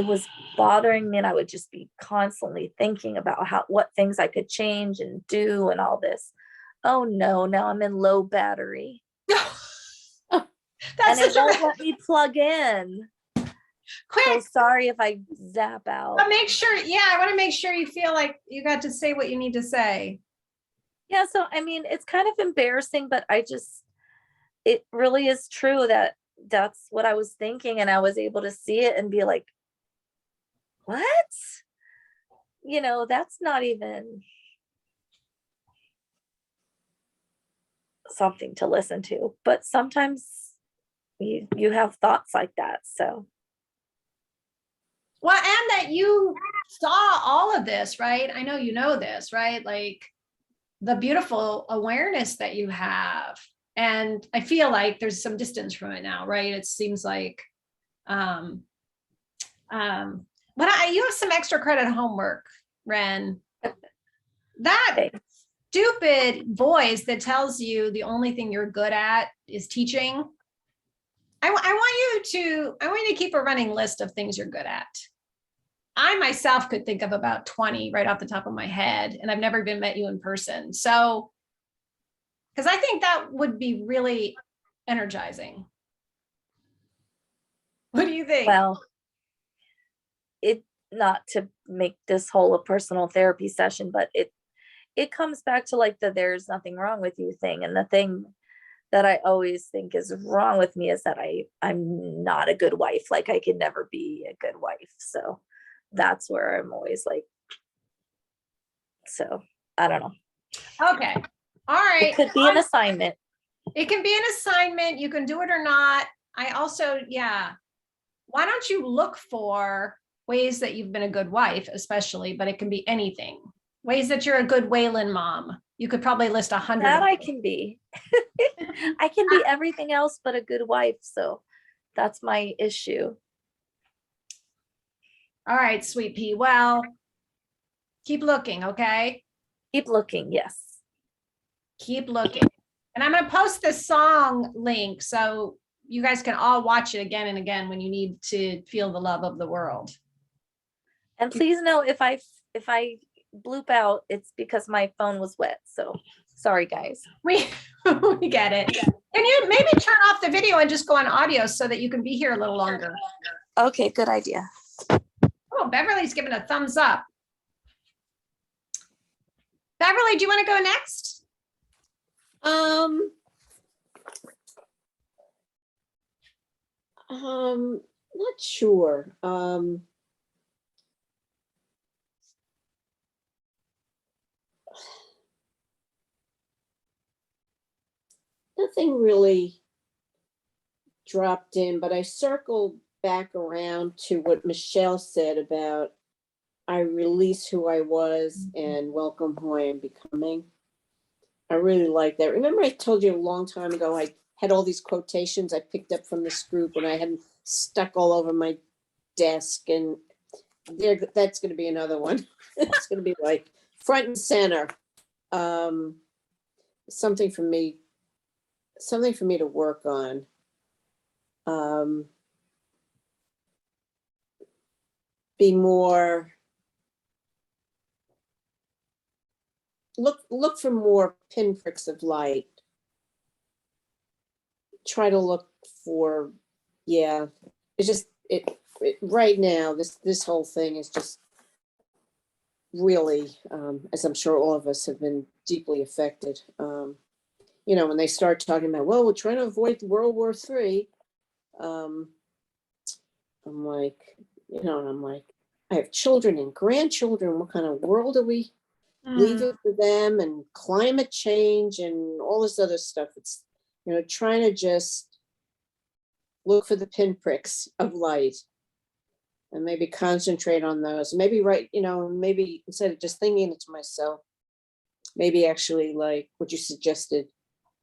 was bothering me, and I would just be constantly thinking about what things I could change and do and all this. Oh no, now I'm in low battery. That's And it such won't a let me plug in. So quick. sorry if I zap out. But make sure, I want to make sure you feel like you got to say what you need to say. Yeah, so I mean, it's kind of embarrassing, but it really is true that that's what I was thinking, and I was able to see it and be like, what? That's not even something to listen to. But sometimes you have thoughts like that. So Well, and that you saw all of this, right? I know you know this, right? Like the beautiful awareness that you have. And I feel like there's some distance from it now, right? It seems like, but you have some extra credit homework, Ren. That okay. stupid voice that tells you the only thing you're good at is teaching. I want you to keep a running list of things you're good at. I myself could think of about 20 right off the top of my head, and I've never even met you in person. So, because I think that would be really energizing. What do you think? Well, not to make this whole a personal therapy session, but it comes back to like the there's nothing wrong with you thing. And the thing that I always think is wrong with me is that I'm not a good wife. Like I can never be a good wife. So that's where I'm always like, so I don't know. Okay. All right. It could be an assignment. It can be an assignment. You can do it or not. I also, why don't you look for ways that you've been a good wife, especially, but it can be anything. Ways that you're a good Waylon mom. You could probably list 100. That I can be. I can be everything else but a good wife. So that's my issue. All right, sweet pea. Well, keep looking, okay? Keep looking, yes. Keep looking. And I'm going to post the song link so you guys can all watch it again and again when you need to feel the love of the world. And please know if I bloop out, it's because my phone was wet. So sorry, guys. We get it. Can you maybe turn off the video and just go on audio so that you can be here a little longer? Okay, good idea. Oh, Beverly's giving a thumbs up. Beverly, do you want to go next? Not sure. Nothing really dropped in, but I circled back around to what Michelle said about I release who I was and welcome who I am becoming. I really like that. Remember I told you a long time ago, I had all these quotations I picked up from this group and I had them stuck all over my desk, and that's going to be another one. It's going to be like front and center. Something for me to work on. Be more, look for more pinpricks of light. Try to look for, yeah, it's just, right now, this whole thing is just really, as I'm sure all of us have been deeply affected. You know, when they start talking about, well, we're trying to avoid World War III. I'm like, I have children and grandchildren. What kind of world are we leaving for them? And climate change and all this other stuff. It's, trying to just look for the pinpricks of light and maybe concentrate on those. Maybe maybe instead of just thinking it to myself, maybe actually like what you suggested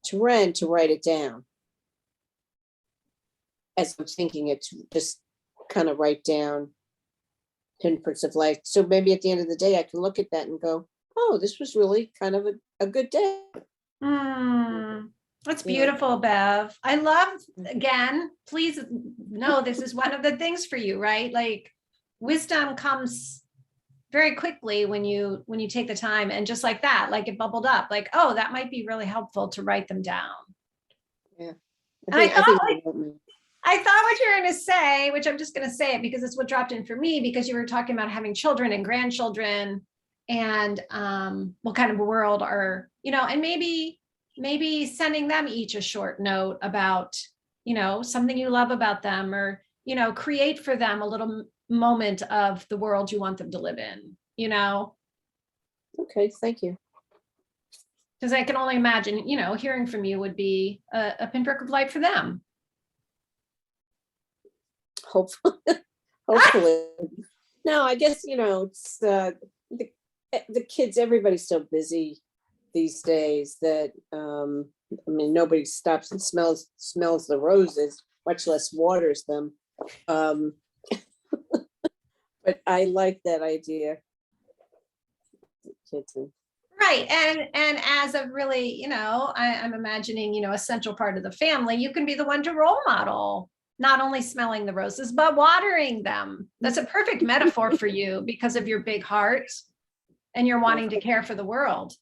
to Ren, to write it down. As I'm thinking it, to just kind of write down pinpricks of light. So maybe at the end of the day, I can look at that and go, oh, this was really kind of a good day. That's Yeah. beautiful, Bev. I love, again, please know this is one of the things for you, right? Like wisdom comes very quickly when you take the time, and just like that, like it bubbled up, like, oh, that might be really helpful to write them down. Yeah. And I thought what you were going to say, which I'm just going to say it because it's what dropped in for me, because you were talking about having children and grandchildren and what kind of a world are, and maybe sending them each a short note about, something you love about them, or, create for them a little moment of the world you want them to live in, Okay, thank you. Because I can only imagine, hearing from you would be a pinprick of light for them. Hopefully. No, I guess, it's the kids, everybody's so busy these days that, nobody stops and smells the roses, much less waters them. But I like that idea. Kids and Right. And as a really, I'm imagining, a central part of the family, you can be the one to role model, not only smelling the roses, but watering them. That's a perfect metaphor for you because of your big heart and you're wanting to care for the world.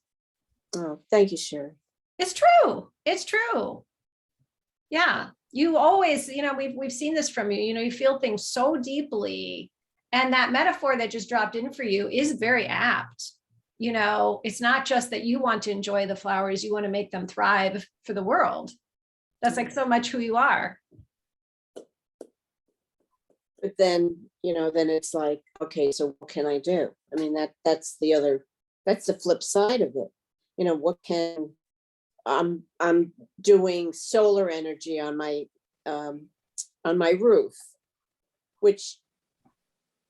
Oh, thank you, Sherry. It's true. It's true. Yeah. You always, we've seen this from you, you feel things so deeply. And that metaphor that just dropped in for you is very apt. It's not just that you want to enjoy the flowers, you want to make them thrive for the world. That's like so much who you are. But then, then it's like, okay, so what can I do? I mean, that's the flip side of it. What can, I'm doing solar energy on my roof, which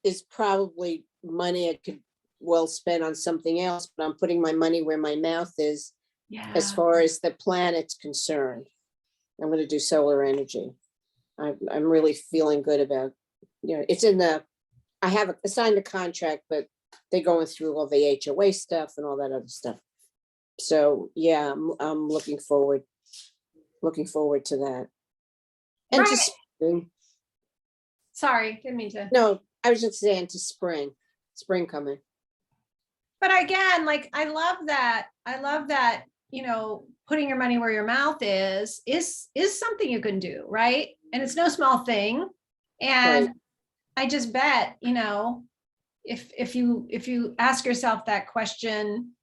is probably money I could well spend on something else, but I'm putting my money where my mouth is. Yeah. As far as the planet's concerned. I'm going to do solar energy. I'm really feeling good about, it's I have signed a contract, but they're going through all the HOA stuff and all that other stuff. So yeah, I'm looking forward to that. And Right. to spring. Sorry, didn't mean to. No, I was just saying to spring coming. But again, like, I love that, putting your money where your mouth is something you can do, right? And it's no small thing. And Right. I just bet, if you ask yourself that question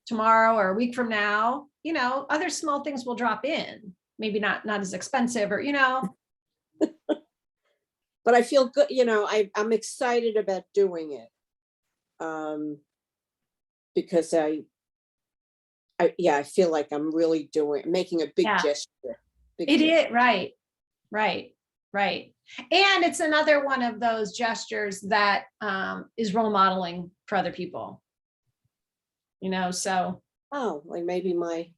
tomorrow or a week from now, other small things will drop in. Maybe not as expensive or, But I feel good, I'm excited about doing it. Because I feel like I'm really making a big Yeah. gesture. It is, right. Right. And it's another one of those gestures that is role modeling for other people. You know, so Oh, like maybe my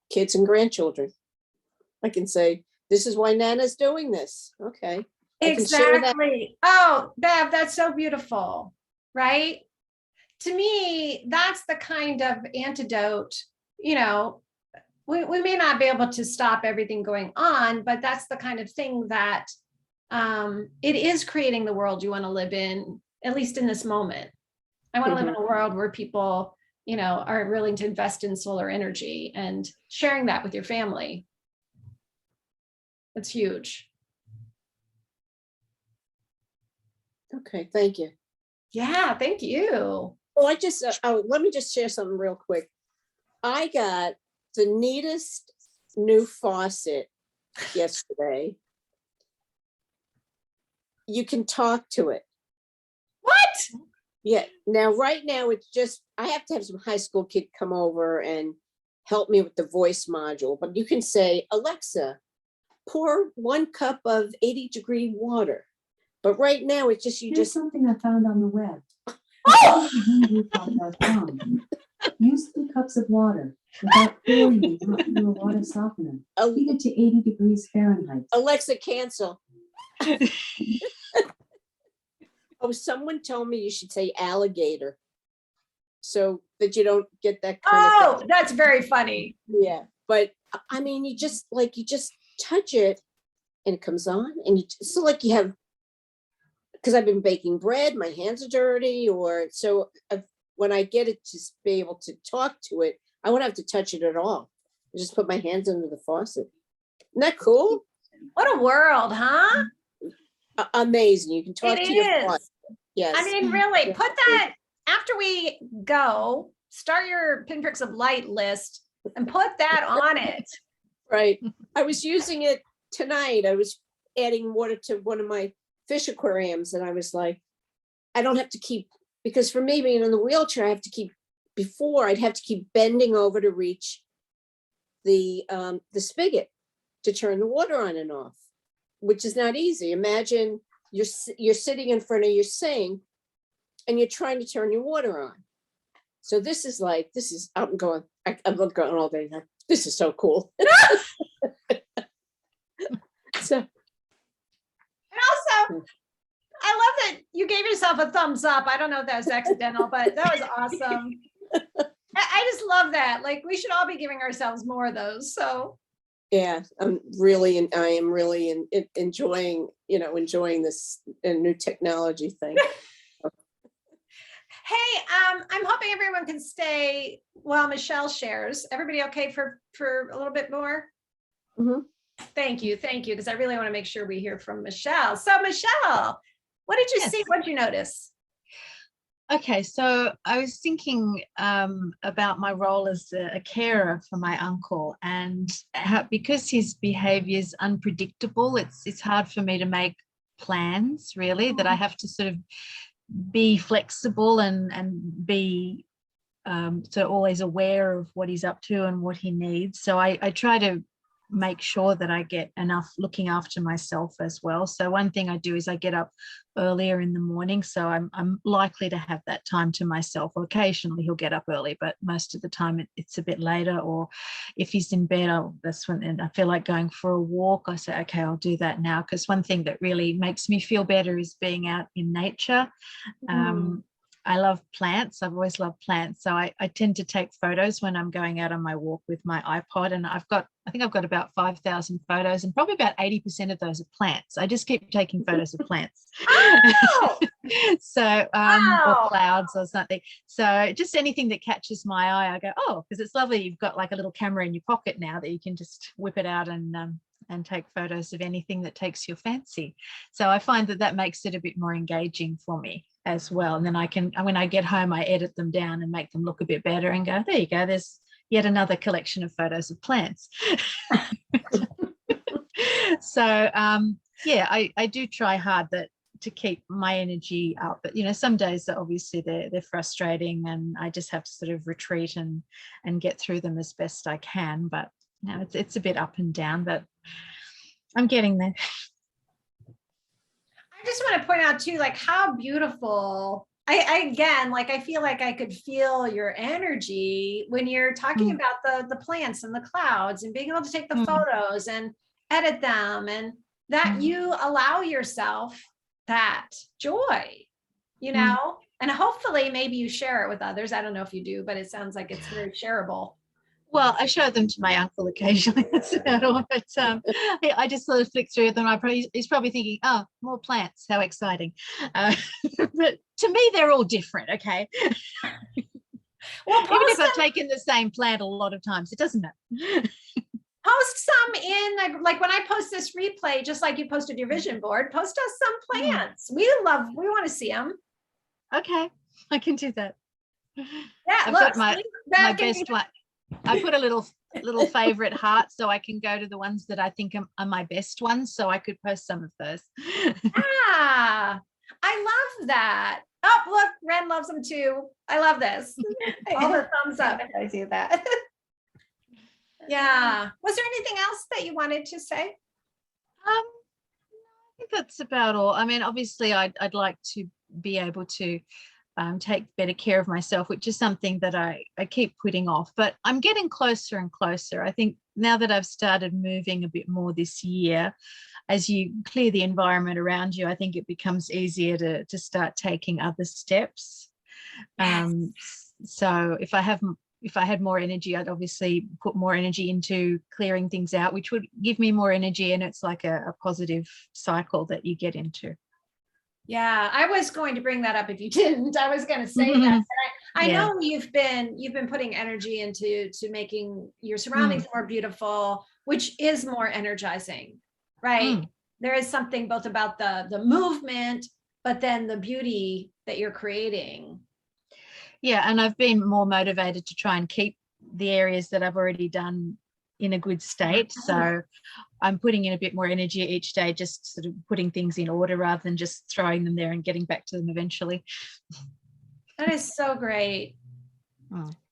kids and grandchildren. I can say, this is why Nana's doing this. Okay. I can share that. exactly. Oh, Bev, that's so beautiful, right? To me, that's the kind of antidote, you know, we may not be able to stop everything going on, but that's the kind of thing that it is creating the world you want to live in, at least in this moment. I want to live in a world where people, you know, are willing to invest in solar energy and sharing that with your family. It's huge. Okay, thank you. Yeah, thank you. Well, I just, let me just share something real quick. I got the neatest new faucet yesterday. You can talk to it. What? Yeah, now, right now, it's just, I have to have some high school kid come over and help me with the voice module, but you can say, Alexa, pour 1 cup of 80-degree water. But right now, it's just, Here's something I found on the web. Use 2 cups of water without pouring it out through a water softener. Heat it to 80 degrees Fahrenheit. Alexa, cancel. Oh, someone told me you should say alligator, so that you don't get that kind of Oh, thing. that's very funny. Yeah, but I mean, you just touch it and it comes on, and so like you have, because I've been baking bread, my hands are dirty, or so when I get it to be able to talk to it, I won't have to touch it at all. I just put my hands under the faucet. Isn't that cool? What a world, huh? Amazing. You can talk It to your is. faucet. Yes. I mean, really, Yeah. put that after we go, start your pinpricks of light list and put that on it. Right. I was using it tonight. I was adding water to one of my fish aquariums, and I was like, I don't have to keep, because for me being in the wheelchair, I have to keep, before I'd have to keep bending over to reach the spigot to turn the water on and off, which is not easy. Imagine you're sitting in front of your sink and you're trying to turn your water on. So I'm going all day now. This is so cool. So, And also, I love that you gave yourself a thumbs up. I don't know if that was accidental, but that was awesome. I just love that. Like, we should all be giving ourselves more of those. So yeah, I am really enjoying this new technology thing. hey, I'm hoping everyone can stay while Michelle shares. Everybody okay for a little bit more? Mhm. Thank you, because I really want to make sure we hear from Michelle. So Michelle, what did you Yes. see? What did you notice? Okay, so I was thinking about my role as a carer for my uncle, and because his behavior is unpredictable, it's hard for me to make plans, really, that I have to sort of be flexible and be so always aware of what he's up to and what he needs. So I try to make sure that I get enough looking after myself as well. So one thing I do is I get up earlier in the morning, so I'm likely to have that time to myself. Occasionally he'll get up early, but most of the time it's a bit later. Or if he's in bed, that's when, and I feel like going for a walk, I say, okay, I'll do that now, because one thing that really makes me feel better is being out in nature. I love plants. I've always loved plants. So I tend to take photos when I'm going out on my walk with my iPod. And I think I've got about 5,000 photos, and probably about 80% of those are plants. I just keep taking photos of plants. Oh! So, Wow. or clouds or something. So just anything that catches my eye, I go, oh, because it's lovely. You've got like a little camera in your pocket now that you can just whip it out and take photos of anything that takes your fancy. So I find that makes it a bit more engaging for me as well. And then I can, when I get home, I edit them down and make them look a bit better and go, there you go, there's yet another collection of photos of plants. So yeah, I do try hard to keep my energy up, but some days that obviously they're frustrating, and I just have to sort of retreat and get through them as best I can. But it's a bit up and down, but I'm getting there. I just want to point out too, like how beautiful. I again, like I feel like I could feel your energy when you're talking about the plants and the clouds and being able to take the photos and edit them, and that you allow yourself that joy, you know, and hopefully maybe you share it with others. I don't know if you do, but it sounds like it's very shareable. Well, I show them to my uncle occasionally. That's about all. But I just sort of flick through them. He's probably thinking, oh, more plants. How exciting. But to me, they're all different. Okay. Well, Even if I've taken the same plant a lot of times, it doesn't matter. Post some in, like when I post this replay, just like you posted your vision board, post us some plants. We want to see them. Okay. I can do that. Yeah. I've look, got my best one. I put a little favorite heart so I can go to the ones that I think are my best ones. So I could post some of those. Yeah, I love that. Oh, look, Ren loves them too. I love this. All the thumbs up. I do that. Yeah. Was there anything else that you wanted to say? I think that's about all. I mean, obviously, I'd like to be able to take better care of myself, which is something that I keep putting off, but I'm getting closer and closer. I think now that I've started moving a bit more this year, as you clear the environment around you, I think it becomes easier to start taking other steps. Yes. So if I had more energy, I'd obviously put more energy into clearing things out, which would give me more energy, and it's like a positive cycle that you get into. Yeah, I was going to bring that up if you didn't. I was going to say that. I know you've been putting energy into making your surroundings more beautiful, which is more energizing, right? There is something both about the movement, but then the beauty that you're creating. Yeah, and I've been more motivated to try and keep the areas that I've already done in a good state. So I'm putting in a bit more energy each day, just sort of putting things in order rather than just throwing them there and getting back to them eventually. That is so great.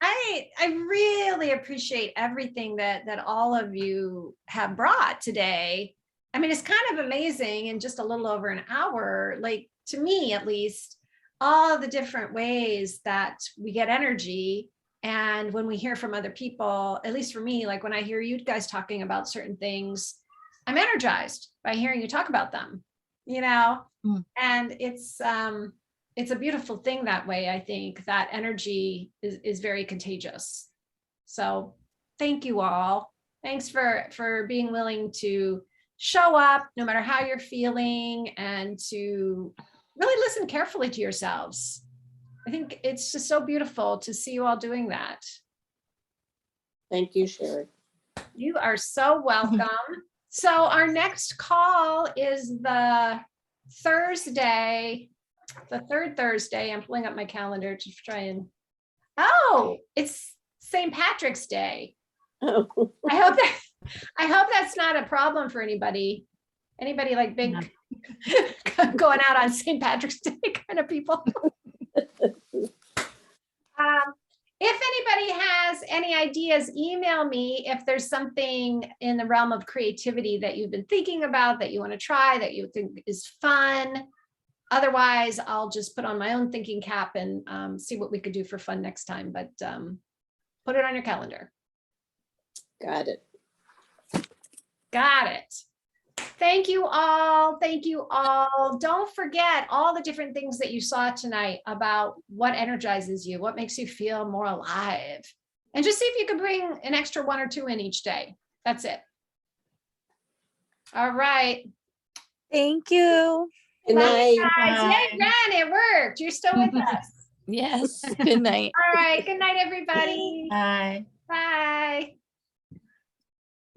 I really appreciate everything that all of you have brought today. I mean, it's kind of amazing in just a little over an hour, like to me at least, all the different ways that we get energy. And when we hear from other people, at least for me, like when I hear you guys talking about certain things, I'm energized by hearing you talk about them, you know, and it's a beautiful thing that way. I think that energy is very contagious. So thank you all. Thanks for being willing to show up no matter how you're feeling and to really listen carefully to yourselves. I think it's just so beautiful to see you all doing that. Thank you, Sherry. You are so welcome. So our next call is the third Thursday. I'm pulling up my calendar to try and, it's St. Patrick's Day. Oh. I hope that's not a problem for anybody. Anybody like big going out on St. Patrick's Day kind of people. If anybody has any ideas, email me if there's something in the realm of creativity that you've been thinking about, that you want to try, that you think is fun. Otherwise, I'll just put on my own thinking cap and see what we could do for fun next time. But put it on your calendar. Got it. Got it. Thank you all. Thank you all. Don't forget all the different things that you saw tonight about what energizes you, what makes you feel more alive. And just see if you can bring an extra 1 or 2 in each day. That's it. All right. Thank you. Good Bye, night. guys. Yay, Ren, it worked. You're still with us. Yes. Good night. All right. Good night, everybody. Bye. Bye.